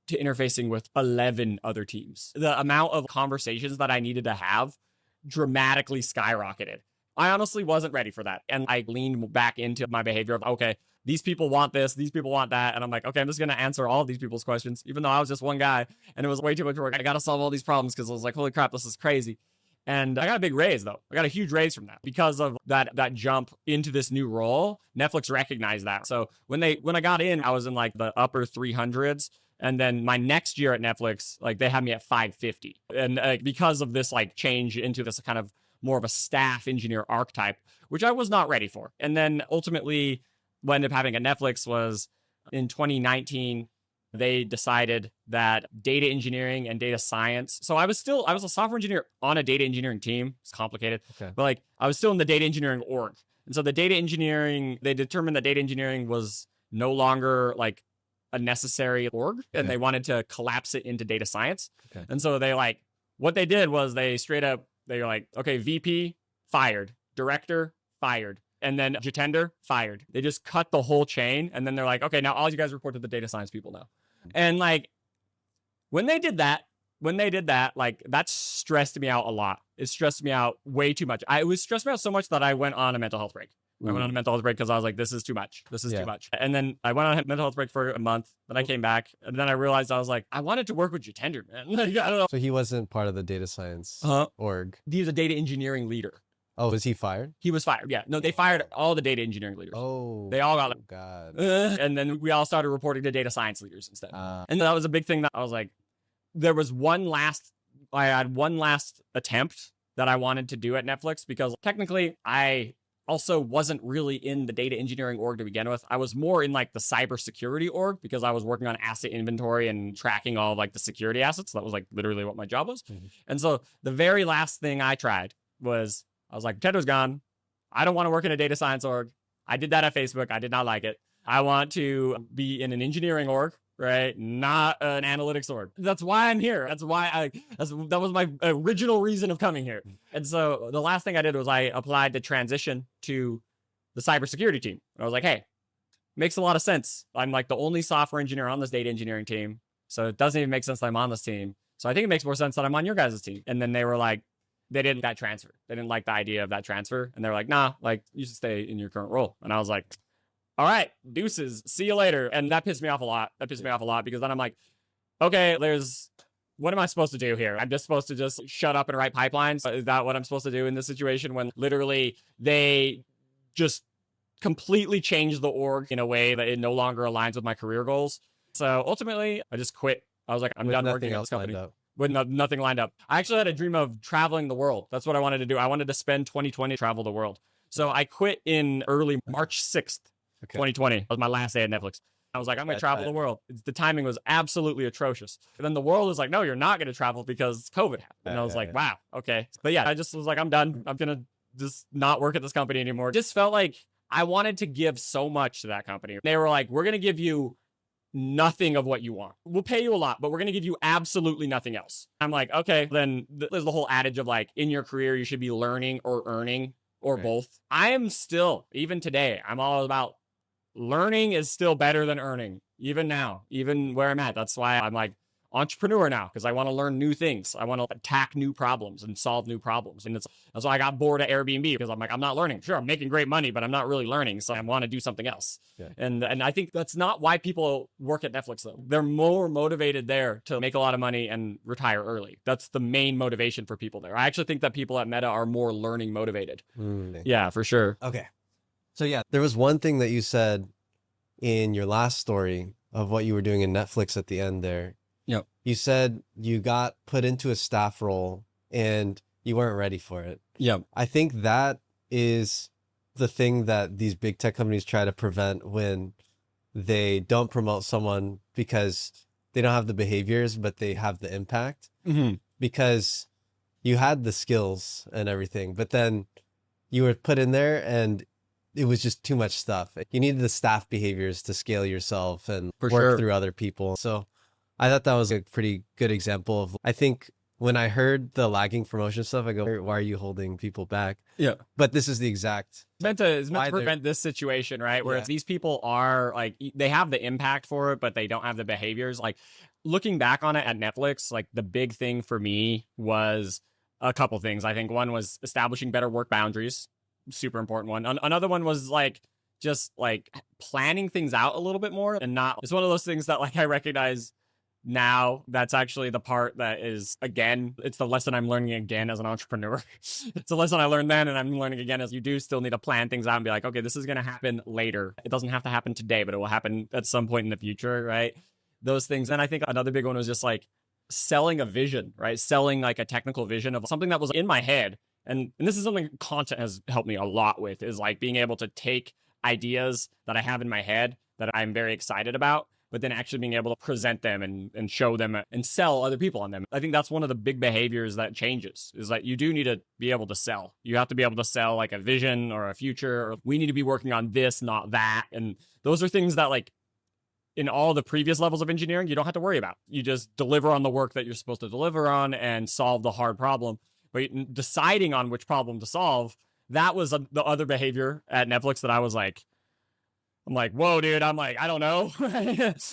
to interfacing with 11 other teams. The amount of conversations that I needed to have dramatically skyrocketed. I honestly wasn't ready for that. And I leaned back into my behavior of, okay, these people want this, these people want that. And I'm like, okay, I'm just going to answer all of these people's questions, even though I was just one guy and it was way too much work. I got to solve all these problems because I was like, holy crap, this is crazy. And I got a big raise though. I got a huge raise from that because of that jump into this new role. Netflix recognized that. So when I got in, I was in like the upper 300s. And then my next year at Netflix, like they had me at 550. And because of this like change into this kind of more of a staff engineer archetype, which I was not ready for. And then ultimately what ended up happening at Netflix was in 2019, they decided that data engineering and data science. So I was a software engineer on a data engineering team. It's complicated, but like I was still in the data engineering org. And so they determined that data engineering was no longer like a necessary org and they wanted to collapse it into data science. And so what they did was they straight up They're like, okay, VP fired, director fired, and then Jitender fired. They just cut the whole chain, and then they're like, okay, now all you guys report to the data science people now. And like when they did that, like that stressed me out a lot. It stressed me out way too much. It was stressed me out so much that I went on a mental health break. I went on a mental health break because I was like, this is too much. This is too much. And then I went on a mental health break for a month. Then I came back. And then I realized I was like, I wanted to work with Jitender, man. Like, I don't know. So he wasn't part of the data science org. He was a data engineering leader. Oh, was he fired? He was fired. Yeah. No, they fired all the data engineering leaders. Oh. They all got God. And then we all started reporting to data science leaders instead. And that was a big thing that I was like, I had one last attempt that I wanted to do at Netflix because technically I also wasn't really in the data engineering org to begin with. I was more in like the cybersecurity org because I was working on asset inventory and tracking all of like the security assets. That was like literally what my job was. And so the very last thing I tried was, I was like, Tender's gone. I don't want to work in a data science org. I did that at Facebook. I did not like it. I want to be in an engineering org, right? Not an analytics org. That's why I'm here. That's why that was my original reason of coming here. And so the last thing I did was I applied to transition to the cybersecurity team. I was like, hey, makes a lot of sense. I'm like the only software engineer on this data engineering team. So it doesn't even make sense that I'm on this team. So I think it makes more sense that I'm on your guys' team. And then they were like, they didn't like that transfer. They didn't like the idea of that transfer. And they're like, nah, like you should stay in your current role. And I was like, all right, deuces, see you later. And that pissed me off a lot. Because then I'm like, okay, what am I supposed to do here? I'm just supposed to just shut up and write pipelines? Is that what I'm supposed to do in this situation when literally they just completely changed the org in a way that it no longer aligns with my career goals? So ultimately, I just quit. I was like, I'm done working at this company. With nothing lined up. I actually had a dream of traveling the world. That's what I wanted to do. I wanted to spend 2020 travel the world. So I quit in early March 6th, 2020. That was my last day at Netflix. I was like, I'm going to travel the world. The timing was absolutely atrocious. And then the world was like, no, you're not going to travel because COVID happened. And I was like, wow, okay. But yeah, I just was like, I'm done. I'm going to just not work at this company anymore. It just felt like I wanted to give so much to that company. They were like, we're going to give you nothing of what you want. We'll pay you a lot, but we're going to give you absolutely nothing else. I'm like, okay, then there's the whole adage of like, in your career, you should be learning or earning or both. I am still, even today, I'm all about learning is still better than earning. Even now, even where I'm at. That's why I'm like entrepreneur now, because I want to learn new things. I want to attack new problems and solve new problems. And that's why I got bored at Airbnb, because I'm like, I'm not learning. Sure, I'm making great money, but I'm not really learning. So I want to do something else. Yeah. And I think that's not why people work at Netflix, though. They're more motivated there to make a lot of money and retire early. That's the main motivation for people there. I actually think that people at Meta are more learning motivated. Yeah, for sure. Okay. So yeah, there was one thing that you said in your last story of what you were doing in Netflix at the end there. Yep. You said you got put into a staff role and you weren't ready for it. Yep. I think that is the thing that these big tech companies try to prevent when they don't promote someone because they don't have the behaviors, but they have the impact. Because you had the skills and everything, but then you were put in there and it was just too much stuff. You needed the staff behaviors to scale yourself and work through other people. So I thought that was a pretty good example of, I think when I heard the lagging promotion stuff, I go, why are you holding people back? Yeah. But this is the exact. It's meant to prevent this situation, right? Where these people are like, they have the impact for it, but they don't have the behaviors. Like looking back on it at Netflix, like the big thing for me was a couple things. I think one was establishing better work boundaries. Super important one. Another one was like just like planning things out a little bit more and not. It's one of those things that like I recognize now. That's actually the part that is, again, it's the lesson I'm learning again as an entrepreneur. It's a lesson I learned then and I'm learning again, as you do still need to plan things out and be like, okay, this is going to happen later. It doesn't have to happen today, but it will happen at some point in the future, right? Those things. And I think another big one was just like selling a vision, right? Selling like a technical vision of something that was in my head. And this is something content has helped me a lot with, is like being able to take ideas that I have in my head that I'm very excited about, but then actually being able to present them and show them and sell other people on them. I think that's one of the big behaviors that changes, is that you do need to be able to sell. You have to be able to sell like a vision or a future, or we need to be working on this, not that. And those are things that like in all the previous levels of engineering, you don't have to worry about. You just deliver on the work that you're supposed to deliver on and solve the hard problem. but deciding on which problem to solve, that was the other behavior at Netflix that I was like, I'm like, whoa, dude. I'm like, I don't know.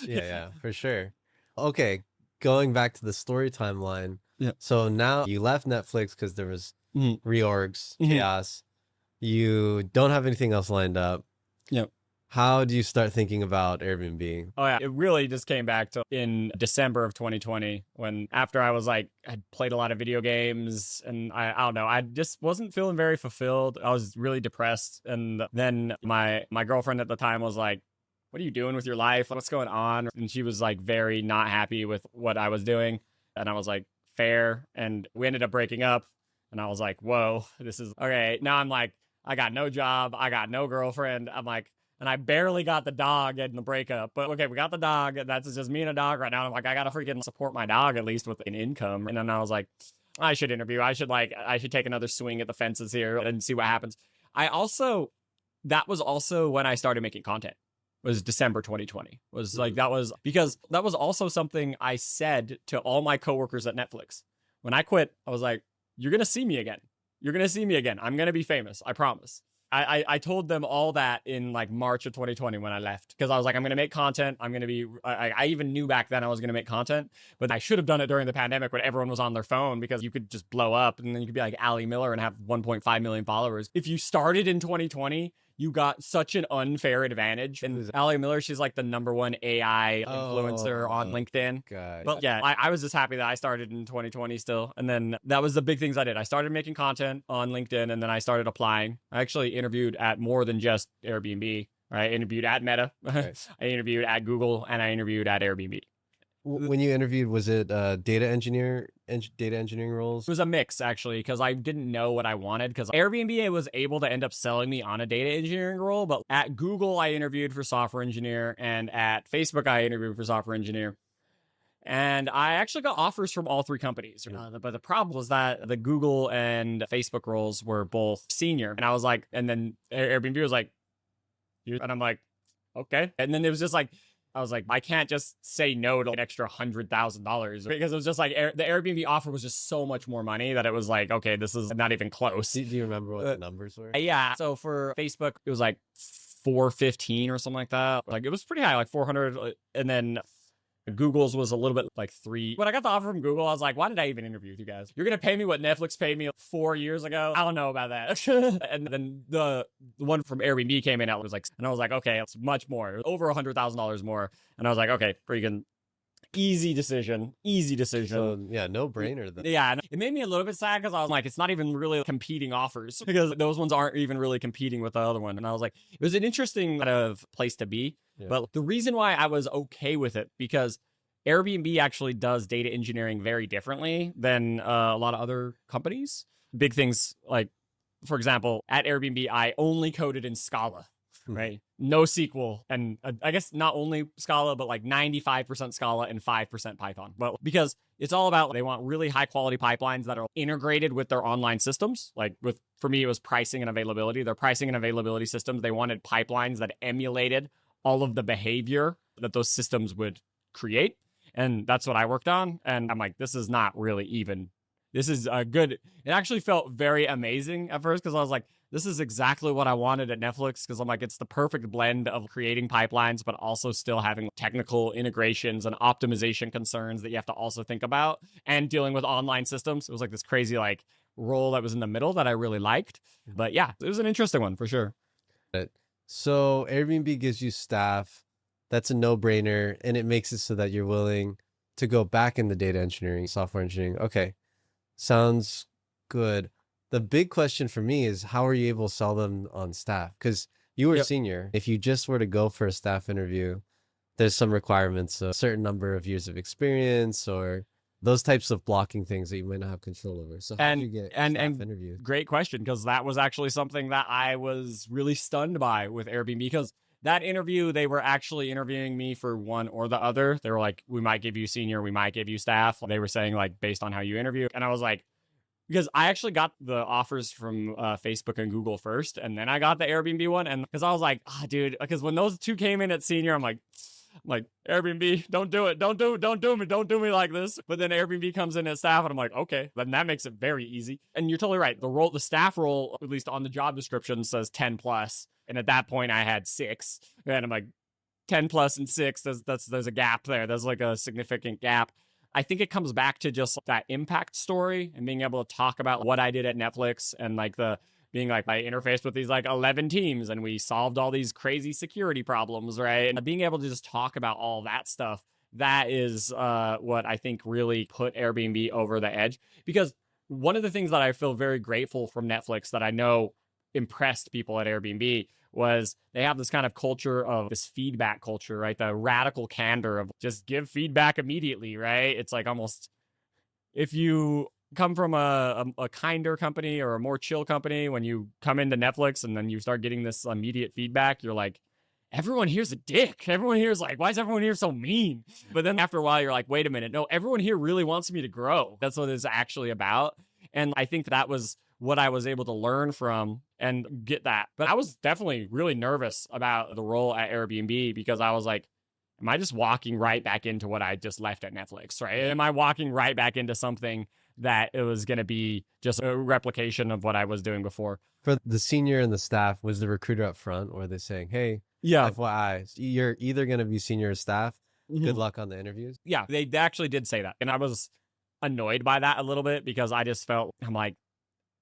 Yeah, for sure. Okay, going back to the story timeline. Yeah. So now you left Netflix because there was reorgs, chaos. You don't have anything else lined up. Yeah. How do you start thinking about Airbnb? Oh yeah, it really just came back to in December of 2020 when after I was like had played a lot of video games and I don't know, I just wasn't feeling very fulfilled. I was really depressed, and then my girlfriend at the time was like, "What are you doing with your life? What's going on?" And she was like very not happy with what I was doing, and I was like, "Fair." And we ended up breaking up, and I was like, "Whoa, this is okay." Now I'm like, I got no job, I got no girlfriend. I'm like, and I barely got the dog in the breakup. But okay, we got the dog. That's just me and a dog right now. I'm like, I gotta freaking support my dog at least with an income. And then I was like, I should interview. I should take another swing at the fences here and see what happens. That was also when I started making content. Was December 2020. Was like that was because that was also something I said to all my coworkers at Netflix. When I quit, I was like, you're gonna see me again. You're gonna see me again. I'm gonna be famous. I promise. I told them all that in like March of 2020 when I left, because I was like, I'm going to make content. I'm going to be, I even knew back then I was going to make content, but I should have done it during the pandemic when everyone was on their phone, because you could just blow up and then you could be like Ali Miller and have 1.5 million followers. If you started in 2020, you got such an unfair advantage. And Ali Miller, she's like the #1 AI influencer on LinkedIn. God. But yeah, I was just happy that I started in 2020 still. And then that was the big things I did. I started making content on LinkedIn, and then I started applying. I actually interviewed at more than just Airbnb. Right? I interviewed at Meta. Right. I interviewed at Google, and I interviewed at Airbnb. When you interviewed, was it data engineering roles? It was a mix, actually, because I didn't know what I wanted. Because Airbnb was able to end up selling me on a data engineering role, but at Google I interviewed for software engineer, and at Facebook I interviewed for software engineer. And I actually got offers from all three companies. But the problem was that the Google and Facebook roles were both senior. And I was like, and then Airbnb was like, and I'm like, okay. And then it was just like, I was like, I can't just say no to an extra $100,000, because it was just like the Airbnb offer was just so much more money that it was like, okay, this is not even close. Do you remember what the numbers were? Yeah. So for Facebook, it was like 415 or something like that. Like it was pretty high, like 400. And then Google's was a little bit like 3. When I got the offer from Google, I was like, why did I even interview with you guys? You're going to pay me what Netflix paid me 4 years ago? I don't know about that. And then the one from Airbnb came in, and I was like, okay, it's much more, over $100,000 more. And I was like, okay, freaking easy decision. So yeah, no brainer. Yeah, and it made me a little bit sad, because I was like, it's not even really competing offers, because those ones aren't even really competing with the other one. And I was like, it was an interesting kind of place to be. Yeah. But the reason why I was okay with it, because Airbnb actually does data engineering very differently than a lot of other companies. Big things like, for example, at Airbnb, I only coded in Scala. Right? No SQL. And I guess not only Scala, but like 95% Scala and 5% Python. But because it's all about, they want really high quality pipelines that are integrated with their online systems. Like for me, it was pricing and availability. Their pricing and availability systems, they wanted pipelines that emulated all of the behavior that those systems would create. And that's what I worked on. And I'm like, this is not really even, this is a good, it actually felt very amazing at first, because I was like, this is exactly what I wanted at Netflix, because I'm like, it's the perfect blend of creating pipelines, but also still having technical integrations and optimization concerns that you have to also think about, and dealing with online systems. It was like this crazy like role that was in the middle that I really liked. But yeah, it was an interesting one for sure. So Airbnb gives you staff. That's a no-brainer, and it makes it so that you're willing to go back into data engineering, software engineering. Okay, sounds good. The big question for me is, how are you able to sell them on staff? Because you were senior. If you just were to go for a staff interview, there's some requirements, a certain number of years of experience, or those types of blocking things that you might not have control over. So how did you get staff interviewed? Great question, because that was actually something that I was really stunned by with Airbnb, because that interview, they were actually interviewing me for one or the other. They were like, we might give you senior, we might give you staff. They were saying like, based on how you interview. And I was like, because I actually got the offers from Facebook and Google first, and then I got the Airbnb one. And because I was like, dude, because when those two came in at senior, I'm like, like, Airbnb, don't do it. Don't do me like this. But then Airbnb comes in at staff and I'm like, okay, then that makes it very easy. And you're totally right. The staff role, at least on the job description, says 10 plus. And at that point I had 6. And I'm like, 10 plus and 6, there's a gap there. There's like a significant gap. I think it comes back to just that impact story and being able to talk about what I did at Netflix and like the being like I interfaced with these like 11 teams and we solved all these crazy security problems, right? And being able to just talk about all that stuff, that is what I think really put Airbnb over the edge. Because one of the things that I feel very grateful from Netflix that I know impressed people at Airbnb was they have this kind of culture of this feedback culture, right? The radical candor of just give feedback immediately, right? It's like almost if you come from a kinder company or a more chill company, when you come into Netflix and then you start getting this immediate feedback, you're like, everyone here's a dick. Everyone here's like, why is everyone here so mean? But then after a while, you're like, wait a minute. No, everyone here really wants me to grow. That's what it's actually about. And I think that was what I was able to learn from and get that. But I was definitely really nervous about the role at Airbnb because I was like, am I just walking right back into what I just left at Netflix, right? Am I walking right back into something that it was going to be just a replication of what I was doing before? For the senior and the staff, was the recruiter up front or are they saying, hey, Yeah. FYI, you're either going to be senior or staff. Mm-hmm. Good luck on the interviews. Yeah, they actually did say that. And I was annoyed by that a little bit because I just felt, I'm like,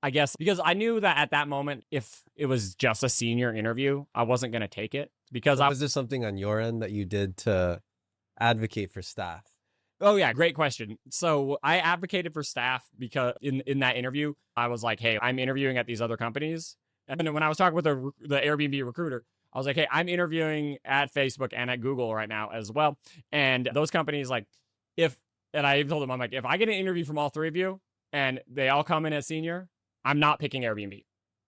I guess because I knew that at that moment, if it was just a senior interview, I wasn't going to take it because was there something on your end that you did to advocate for staff? Oh yeah, great question. So I advocated for staff because in that interview, I was like, hey, I'm interviewing at these other companies. And then when I was talking with the Airbnb recruiter, I was like, hey, I'm interviewing at Facebook and at Google right now as well. And those companies, like, and I even told them, I'm like, if I get an interview from all 3 of you and they all come in as senior, I'm not picking Airbnb.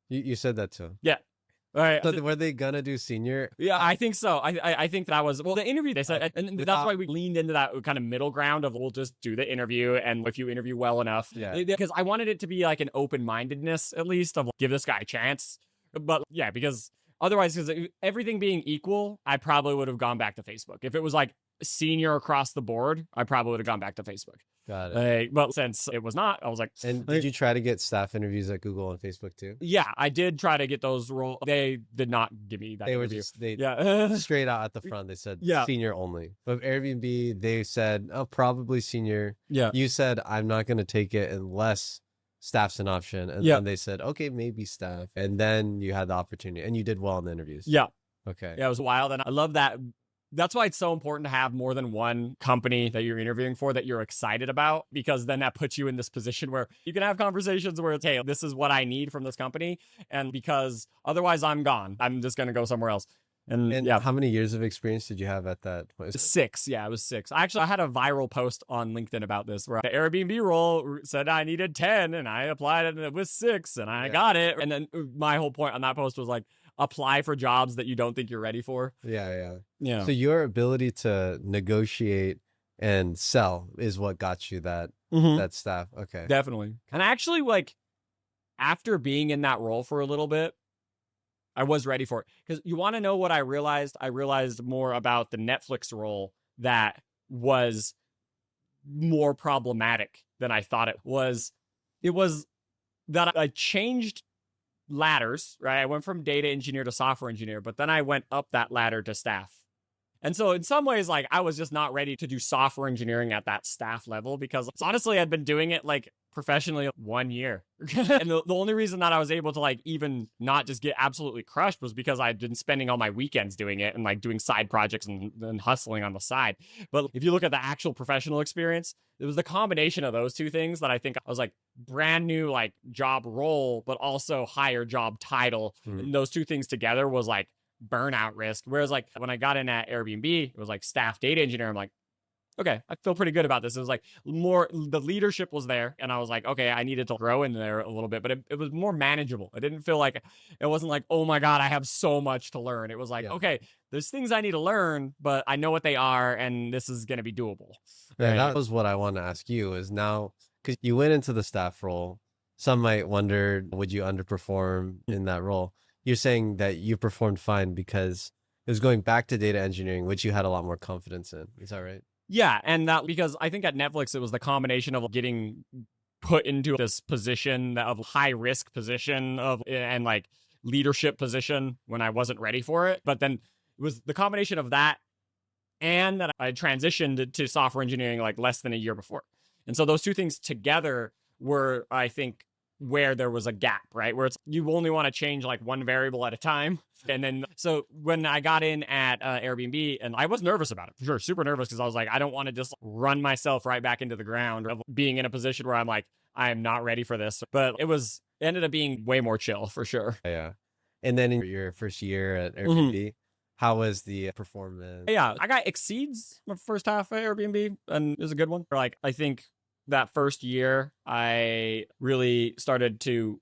You said that too. Yeah. All right. So were they gonna do senior? Yeah, I think so. I think that was, well, the interview, they said, and that's why we leaned into that kind of middle ground of we'll just do the interview. And if you interview well enough, yeah, because I wanted it to be like an open-mindedness, at least, of give this guy a chance. But yeah, because otherwise, because everything being equal, I probably would have gone back to Facebook. If it was like senior across the board, I probably would have gone back to Facebook. Got it. But since it was not, I was like, and did you try to get staff interviews at Google and Facebook too? Yeah, I did try to get those roles. They did not give me that. They interview. Were just they yeah straight out at the front. They said yeah. Senior only. But Airbnb, they said, oh, probably senior. Yeah. You said I'm not going to take it unless staff's an option, and then they said okay, maybe staff, and then you had the opportunity and you did well in the interviews. Yeah. Okay. Yeah, it was wild, and I love that. That's why it's so important to have more than one company that you're interviewing for that you're excited about, because then that puts you in this position where you can have conversations where it's, hey, this is what I need from this company. And because otherwise I'm gone, I'm just going to go somewhere else. And yeah. How many years of experience did you have at that point? 6. Yeah, it was 6. Actually, I had a viral post on LinkedIn about this where the Airbnb role said I needed 10 and I applied and it was 6 and I got it. And then my whole point on that post was like, apply for jobs that you don't think you're ready for. Yeah. So your ability to negotiate and sell is what got you that that staff. Okay. Definitely. And actually, like, after being in that role for a little bit, I was ready for it. Because you want to know what I realized? I realized more about the Netflix role that was more problematic than I thought it was. It was that I changed ladders, right? I went from data engineer to software engineer, but then I went up that ladder to staff. And so in some ways, like, I was just not ready to do software engineering at that staff level because honestly, I'd been doing it like professionally 1 year. And the only reason that I was able to like even not just get absolutely crushed was because I'd been spending all my weekends doing it and like doing side projects and hustling on the side. But if you look at the actual professional experience, it was the combination of those 2 things that I think I was like brand new, like job role, but also higher job title. And those 2 things together was like burnout risk. Whereas like when I got in at Airbnb, it was like staff data engineer. I'm like, okay, I feel pretty good about this. It was like more, the leadership was there. And I was like, okay, I needed to grow in there a little bit, but it was more manageable. It didn't feel like, it wasn't like, oh my God, I have so much to learn. It was like, okay, there's things I need to learn, but I know what they are. And this is going to be doable. Yeah, that was what I want to ask you is now, because you went into the staff role. Some might wonder, would you underperform in that role? You're saying that you performed fine because It was going back to data engineering, which you had a lot more confidence in. Is that right? Yeah, and that because I think at Netflix it was the combination of getting put into this position of high risk position of and like leadership position when I wasn't ready for it. But then it was the combination of that and that I transitioned to software engineering like less than a year before. And so those two things together were, I think, where there was a gap, right? Where it's you only want to change like one variable at a time. And then, so when I got in at Airbnb, and I was nervous about it, for sure, super nervous, because I was like, I don't want to just run myself right back into the ground of being in a position where I'm like, I am not ready for this. But it ended up being way more chill for sure. Yeah. And then in your first year at Mhm. Airbnb, how was the performance? Yeah, I got exceeds my first half at Airbnb, and it was a good one. Like, I think that first year, I really started to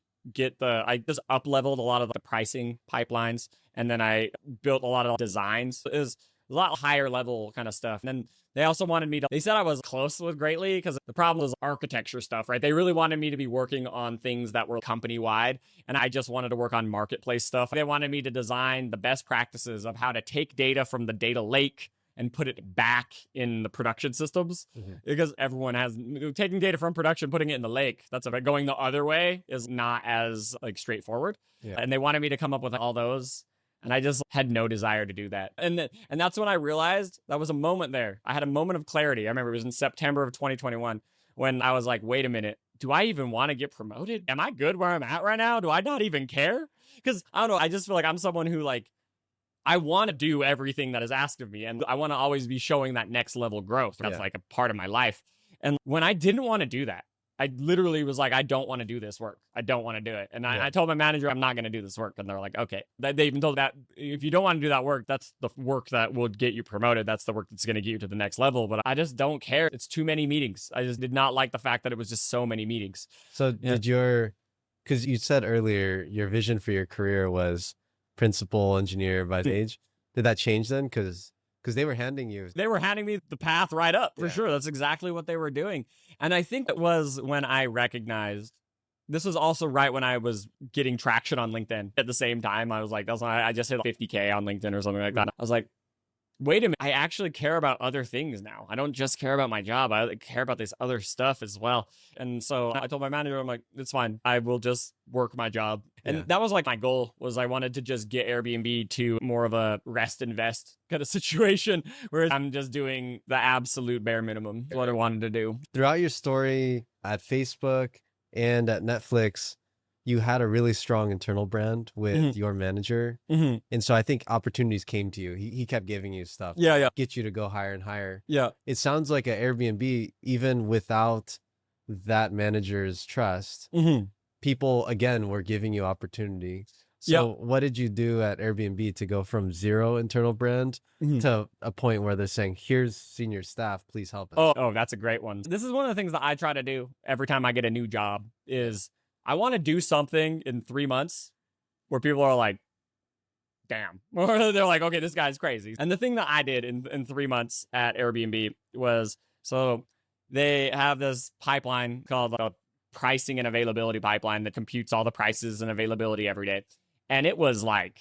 I just up leveled a lot of the pricing pipelines, and then I built a lot of designs. It was a lot higher level kind of stuff. And then they also wanted me to, they said I was close with Greatly because the problem was architecture stuff, right? They really wanted me to be working on things that were company wide, and I just wanted to work on marketplace stuff. They wanted me to design the best practices of how to take data from the data lake and put it back in the production systems, because everyone has taking data from production, putting it in the lake. That's about going the other way is not as like straightforward. Yeah. And they wanted me to come up with all those. And I just had no desire to do that. And that's when I realized that was a moment there. I had a moment of clarity. I remember it was in September of 2021 when I was like, wait a minute, do I even want to get promoted? Am I good where I'm at right now? Do I not even care? Because I don't know. I just feel like I'm someone who like, I want to do everything that is asked of me, and I want to always be showing that next level growth. That's like a part of my life. And when I didn't want to do that, I literally was like, I don't want to do this work. I don't want to do it. And I told my manager, I'm not going to do this work. And they're like, okay. They even told that if you don't want to do that work, that's the work that will get you promoted. That's the work that's going to get you to the next level. But I just don't care. It's too many meetings. I just did not like the fact that it was just so many meetings. So because you said earlier, your vision for your career was principal engineer by age. Did that change then? Because they were handing me the path right up for sure. That's exactly what they were doing. And I think it was when I recognized this was also right when I was getting traction on LinkedIn at the same time. I was like, that's when I just hit 50K on LinkedIn or something like that. I was like, wait a minute, I actually care about other things now. I don't just care about my job. I care about this other stuff as well. And so I told my manager, I'm like, it's fine. I will just work my job. And that was like my goal was I wanted to just get Airbnb to more of a rest invest kind of situation where I'm just doing the absolute bare minimum. What I wanted to do. Throughout your story at Facebook and at Netflix, you had a really strong internal brand with your manager. And so I think opportunities came to you. He kept giving you stuff. Get you to go higher and higher. It sounds like at Airbnb, even without that manager's trust, people, again, were giving you opportunity. So what did you do at Airbnb to go from zero internal brand to a point where they're saying, here's senior staff, please help us? Oh, that's a great one. This is one of the things that I try to do every time I get a new job is I want to do something in 3 months where people are like, damn. Or they're like, okay, this guy's crazy. And the thing that I did in 3 months at Airbnb was, so they have this pipeline called a pricing and availability pipeline that computes all the prices and availability every day. And it was like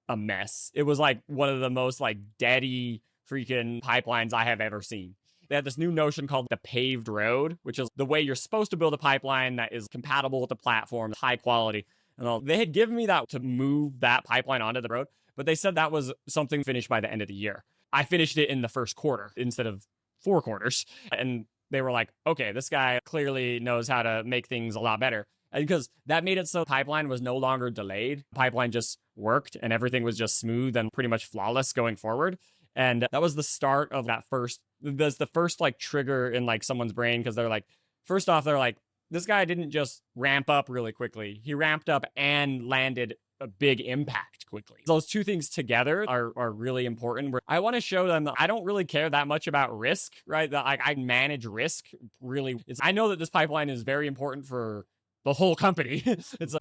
a mess. It was like one of the most like deady freaking pipelines I have ever seen. They had this new notion called the paved road, which is the way you're supposed to build a pipeline that is compatible with the platform, high quality. And all. They had given me that to move that pipeline onto the road, but they said that was something finished by the end of the year. I finished it in the first quarter instead of 4 quarters. And they were like, okay, this guy clearly knows how to make things a lot better. And because that made it so the pipeline was no longer delayed. Pipeline just worked and everything was just smooth and pretty much flawless going forward. And that was the start of that's the first like trigger in like someone's brain. Cause they're like, first off, they're like, this guy didn't just ramp up really quickly. He ramped up and landed a big impact quickly. Those two things together are really important. Where I want to show them that I don't really care that much about risk, right? That I manage risk really. I know that this pipeline is very important for the whole company.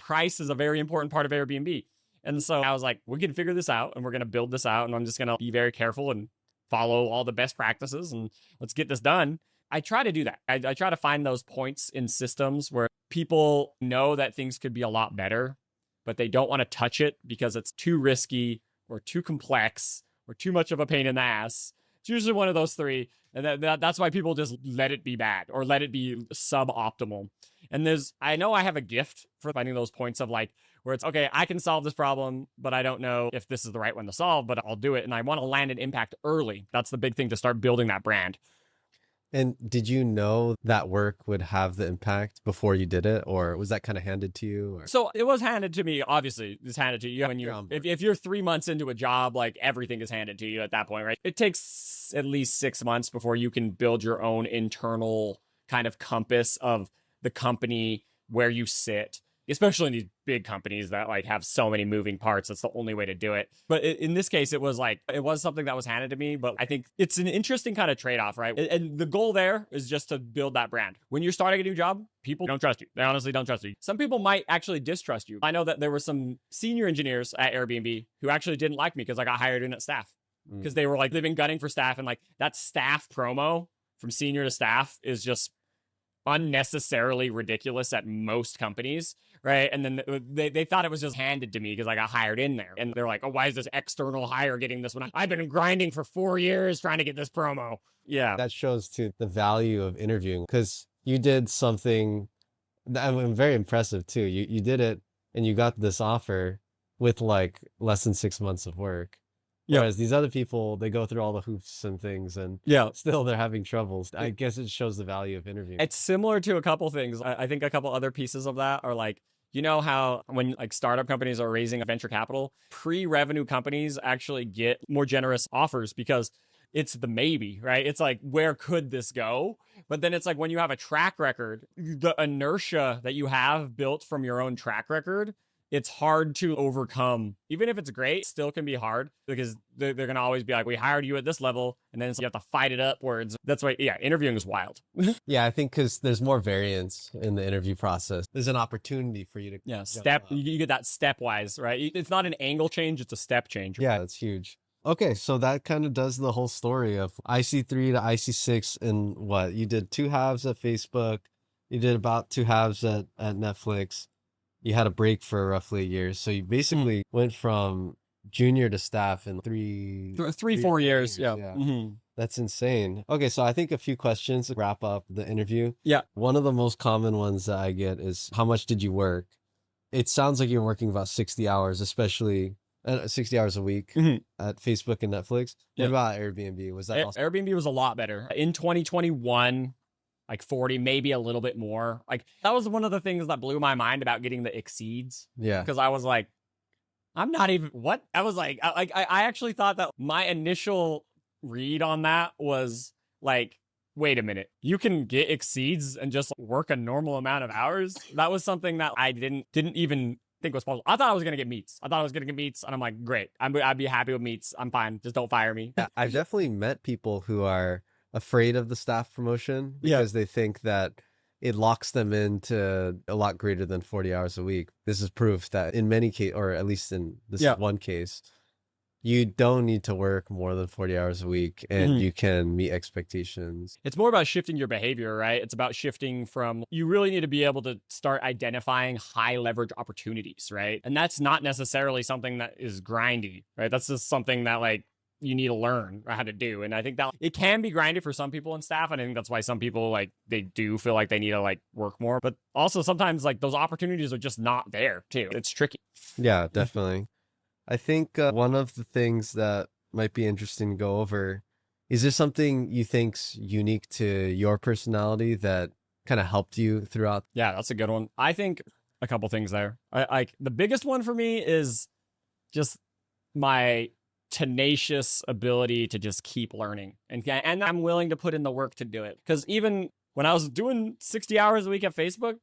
Price is a very important part of Airbnb. And so I was like, we can figure this out and we're going to build this out. And I'm just going to be very careful and follow all the best practices and let's get this done. I try to do that. I try to find those points in systems where people know that things could be a lot better, but they don't want to touch it because it's too risky or too complex or too much of a pain in the ass. It's usually one of those three. And that's why people just let it be bad or let it be suboptimal. And I know I have a gift for finding those points of like, where it's, okay, I can solve this problem, but I don't know if this is the right one to solve, but I'll do it. And I want to land an impact early. That's the big thing to start building that brand. And did you know that work would have the impact before you did it, or was that kind of handed to you? Or? So it was handed to me. Obviously, it's handed to you when if you're 3 months into a job, like everything is handed to you at that point, right? It takes at least 6 months before you can build your own internal kind of compass of the company, where you sit, especially in these big companies that like have so many moving parts. That's the only way to do it. But in this case, it was something that was handed to me, but I think it's an interesting kind of trade-off, right? And the goal there is just to build that brand. When you're starting a new job, people don't trust you. They honestly don't trust you. Some people might actually distrust you. I know that there were some senior engineers at Airbnb who actually didn't like me because I got hired in at staff, because they were like, they've been gunning for staff, and like that staff promo from senior to staff is just unnecessarily ridiculous at most companies, right? And then they thought it was just handed to me because I got hired in there. And they're like, oh, why is this external hire getting this one? I've been grinding for 4 years trying to get this promo. Yeah. That shows to the value of interviewing, because you did something that I'm very impressive too. You did it and you got this offer with like less than 6 months of work. Yeah. Whereas these other people, they go through all the hoops and things, and still they're having troubles. I guess it shows the value of interviewing. It's similar to a couple things. I think a couple other pieces of that are like, you know how when like startup companies are raising venture capital, pre-revenue companies actually get more generous offers because it's the maybe, right? It's like, where could this go? But then it's like when you have a track record, the inertia that you have built from your own track record, it's hard to overcome. Even if it's great, it still can be hard because they're going to always be like, we hired you at this level. And then you have to fight it upwards. That's why, yeah, interviewing is wild. Yeah, I think because there's more variance in the interview process. There's an opportunity for you to you get that stepwise, right? It's not an angle change, it's a step change. Yeah, that's huge. Okay, so that kind of does the whole story of IC3 to IC6. And what? You did 2 halves at Facebook. You did about 2 halves at Netflix. You had a break for roughly a year. So you basically went from junior to staff in 4 years. Yeah. That's insane. Okay, so I think a few questions to wrap up the interview. Yeah. One of the most common ones that I get is, how much did you work? It sounds like you're working about 60 hours, especially 60 hours a week at Facebook and Netflix. What about Airbnb? Was that also? Airbnb was a lot better. In 2021, like 40, maybe a little bit more. Like that was one of the things that blew my mind about getting the exceeds. Yeah. Because I was like, I'm not even, what? I was like, I actually thought that my initial read on that was like, wait a minute, you can get exceeds and just work a normal amount of hours? That was something that I didn't even think was possible. I thought I was going to get meets. And I'm like, great. I'd be happy with meets. I'm fine. Just don't fire me. Yeah, I've definitely met people who are afraid of the staff promotion because they think that it locks them into a lot greater than 40 hours a week. This is proof that in many cases, or at least in this one case, you don't need to work more than 40 hours a week and you can meet expectations. It's more about shifting your behavior, right? It's about shifting from, you really need to be able to start identifying high leverage opportunities, right? And that's not necessarily something that is grindy, right? That's just something that like you need to learn how to do. And I think that it can be grindy for some people in staff. And I think that's why some people like, they do feel like they need to like work more, but also sometimes like those opportunities are just not there too. It's tricky. Yeah, definitely. I think one of the things that might be interesting to go over, is there something you think's unique to your personality that kind of helped you throughout? Yeah, that's a good one. I think a couple things there. Like the biggest one for me is just my tenacious ability to just keep learning, and I'm willing to put in the work to do it. Because even when I was doing 60 hours a week at Facebook,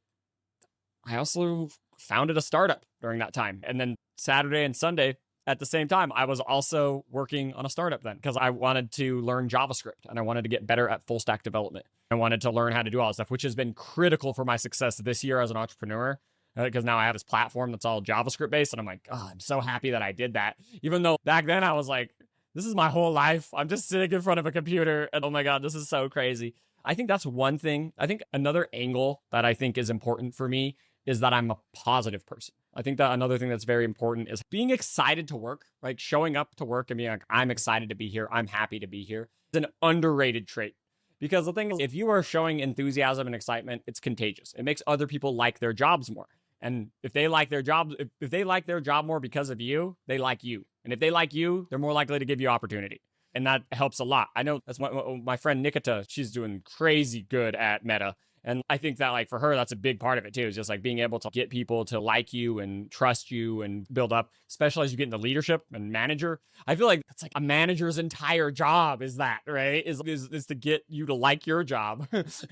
I also founded a startup during that time. And then Saturday and Sunday at the same time, I was also working on a startup then, because I wanted to learn JavaScript and I wanted to get better at full stack development. I wanted to learn how to do all this stuff, which has been critical for my success this year as an entrepreneur. Because now I have this platform that's all JavaScript based. And I'm like, oh, I'm so happy that I did that. Even though back then I was like, this is my whole life. I'm just sitting in front of a computer and oh my God, this is so crazy. I think that's one thing. I think another angle that I think is important for me is that I'm a positive person. I think that another thing that's very important is being excited to work, like showing up to work and being like, I'm excited to be here. I'm happy to be here. It's an underrated trait. Because the thing is, if you are showing enthusiasm and excitement, it's contagious. It makes other people like their jobs more. And if they like their jobs, if they like their job more because of you, they like you. And if they like you, they're more likely to give you opportunity. And that helps a lot. I know that's my friend Nikita, she's doing crazy good at Meta. And I think that like for her, that's a big part of it too, is just like being able to get people to like you and trust you and build up, especially as you get into leadership and manager. I feel like it's like a manager's entire job is that, right? Is to get you to like your job.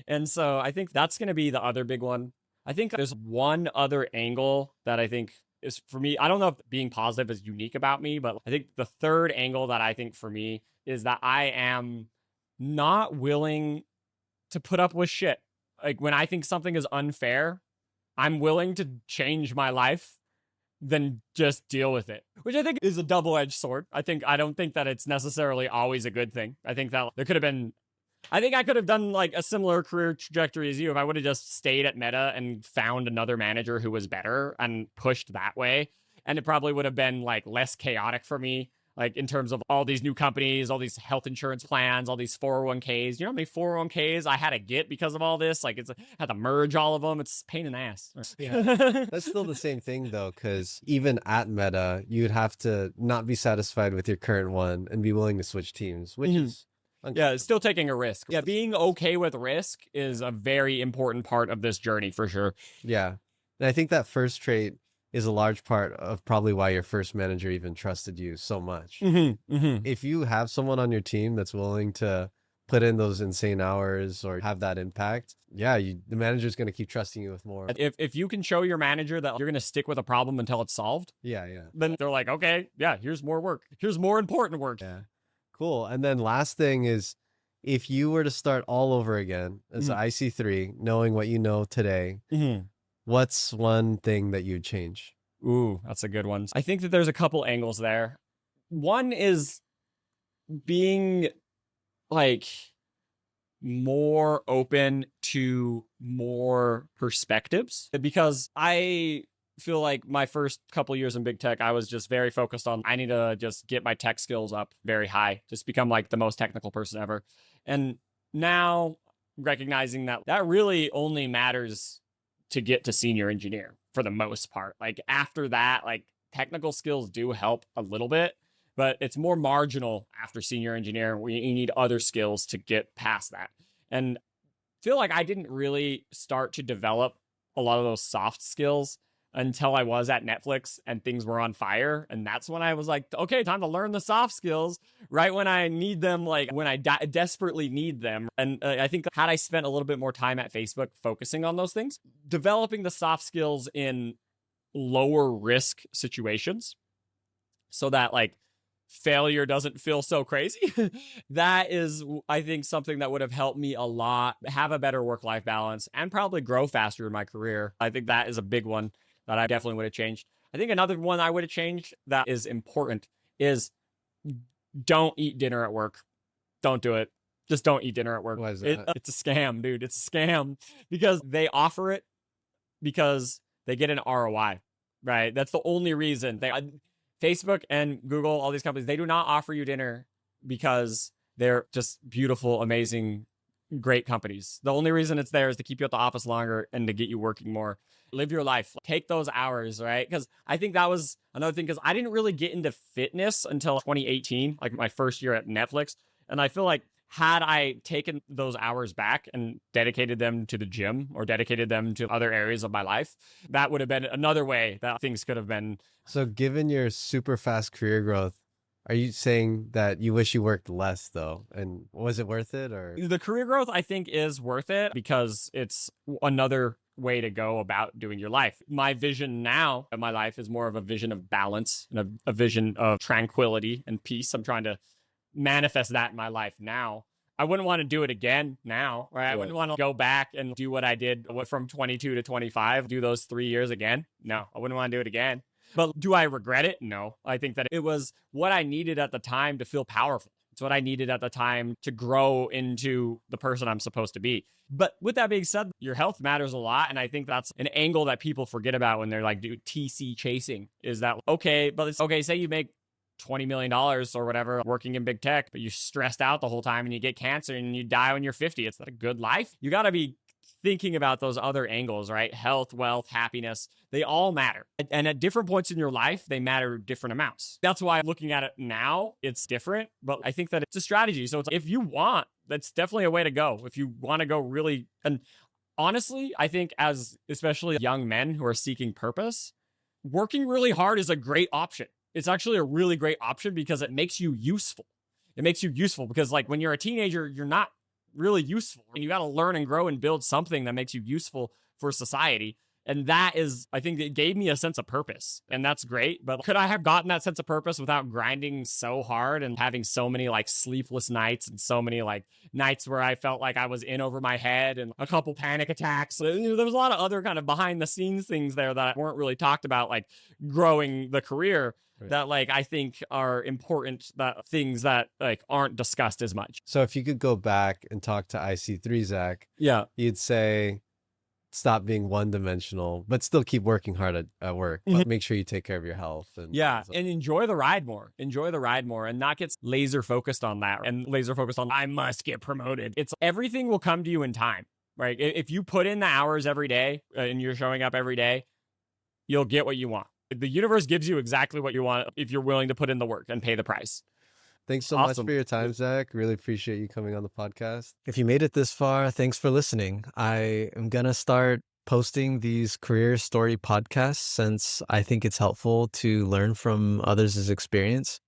And so I think that's going to be the other big one. I think there's one other angle that I think is for me. I don't know if being positive is unique about me, but I think the third angle that I think for me is that I am not willing to put up with shit. Like when I think something is unfair, I'm willing to change my life than just deal with it, which I think is a double-edged sword. I don't think that it's necessarily always a good thing. I think that there could have been, I think I could have done like a similar career trajectory as you if I would have just stayed at Meta and found another manager who was better and pushed that way. And it probably would have been like less chaotic for me, like in terms of all these new companies, all these health insurance plans, all these 401ks. You know how many 401ks I had to get because of all this? Like I had to merge all of them. It's a pain in the ass. Yeah. That's still the same thing though, because even at Meta, you'd have to not be satisfied with your current one and be willing to switch teams, which is yeah, it's still taking a risk. Yeah, being okay with risk is a very important part of this journey for sure. Yeah. And I think that first trait is a large part of probably why your first manager even trusted you so much. If you have someone on your team that's willing to put in those insane hours or have that impact, yeah, the manager's going to keep trusting you with more. If you can show your manager that you're going to stick with a problem until it's solved, yeah, then they're like, okay, yeah, here's more work. Here's more important work. Yeah. Cool. And then last thing is, if you were to start all over again as an IC3, knowing what you know today, what's one thing that you'd change? Ooh, that's a good one. I think that there's a couple angles there. One is being like more open to more perspectives, because I feel like my first couple years in big tech, I was just very focused on, I need to just get my tech skills up very high, just become like the most technical person ever. And now recognizing that that really only matters to get to senior engineer for the most part. Like after that, like technical skills do help a little bit, but it's more marginal after senior engineer. You need other skills to get past that. And feel like I didn't really start to develop a lot of those soft skills until I was at Netflix and things were on fire. And that's when I was like, okay, time to learn the soft skills right when I need them, like when I desperately need them. And I think had I spent a little bit more time at Facebook focusing on those things, developing the soft skills in lower risk situations so that like failure doesn't feel so crazy. That is, I think, something that would have helped me a lot, have a better work-life balance, and probably grow faster in my career. I think that is a big one that I definitely would have changed. I think another one I would have changed that is important is don't eat dinner at work. Don't do it. Just don't eat dinner at work. Why is that? It's a scam, dude. It's a scam because they offer it because they get an ROI, right? That's the only reason. Facebook and Google, all these companies, they do not offer you dinner because they're just beautiful, amazing, great companies. The only reason it's there is to keep you at the office longer and to get you working more. Live your life. Take those hours, right? Because I think that was another thing, because I didn't really get into fitness until 2018, like my first year at Netflix. And I feel like had I taken those hours back and dedicated them to the gym or dedicated them to other areas of my life, that would have been another way that things could have been. So given your super fast career growth, are you saying that you wish you worked less though? And was it worth it? Or the career growth, I think, is worth it because it's another way to go about doing your life. My vision now of my life is more of a vision of balance and a vision of tranquility and peace. I'm trying to manifest that in my life now. I wouldn't want to do it again now, right? I wouldn't want to go back and do what I did from 22 to 25, do those 3 years again. No, I wouldn't want to do it again. But do I regret it? No. I think that it was what I needed at the time to feel powerful. It's what I needed at the time to grow into the person I'm supposed to be. But with that being said, your health matters a lot. And I think that's an angle that people forget about when they're like, dude, TC chasing is that okay? But it's okay. Say you make $20 million or whatever working in big tech, but you're stressed out the whole time and you get cancer and you die when you're 50. It's not a good life. You got to be thinking about those other angles, right? Health, wealth, happiness, they all matter. And at different points in your life, they matter different amounts. That's why looking at it now, it's different. But I think that it's a strategy. So it's, if you want, that's definitely a way to go. If you want to go really, and honestly, I think as especially young men who are seeking purpose, working really hard is a great option. It's actually a really great option because it makes you useful. It makes you useful because like when you're a teenager, you're not really useful and you got to learn and grow and build something that makes you useful for society. And that is, I think it gave me a sense of purpose and that's great. But could I have gotten that sense of purpose without grinding so hard and having so many like sleepless nights and so many like nights where I felt like I was in over my head and a couple panic attacks? There was a lot of other kind of behind the scenes things there that weren't really talked about, like growing the career. Right. That like I think are important, that things that like aren't discussed as much. So if you could go back and talk to IC3 Zach, yeah, you'd say stop being one-dimensional, but still keep working hard at work. But make sure you take care of your health. And enjoy the ride more. Enjoy the ride more and not get laser focused on that and laser focused on I must get promoted. It's everything will come to you in time, right? If you put in the hours every day and you're showing up every day, you'll get what you want. The universe gives you exactly what you want if you're willing to put in the work and pay the price. Thanks so much for your time, Zach. Really appreciate you coming on the podcast. If you made it this far, thanks for listening. I am going to start posting these career story podcasts since I think it's helpful to learn from others' experience.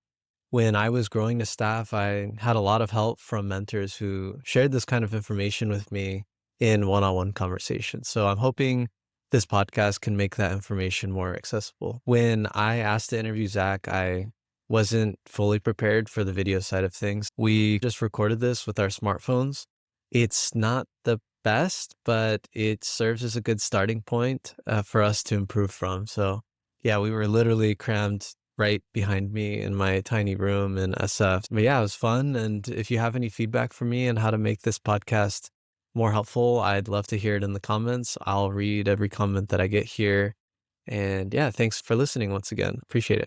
When I was growing to staff, I had a lot of help from mentors who shared this kind of information with me in one-on-one conversations. So I'm hoping this podcast can make that information more accessible. When I asked to interview Zach, I wasn't fully prepared for the video side of things. We just recorded this with our smartphones. It's not the best, but it serves as a good starting point for us to improve from. So yeah, we were literally crammed right behind me in my tiny room in SF. But yeah, it was fun. And if you have any feedback for me on how to make this podcast more helpful, I'd love to hear it in the comments. I'll read every comment that I get here. And yeah, thanks for listening once again. Appreciate it.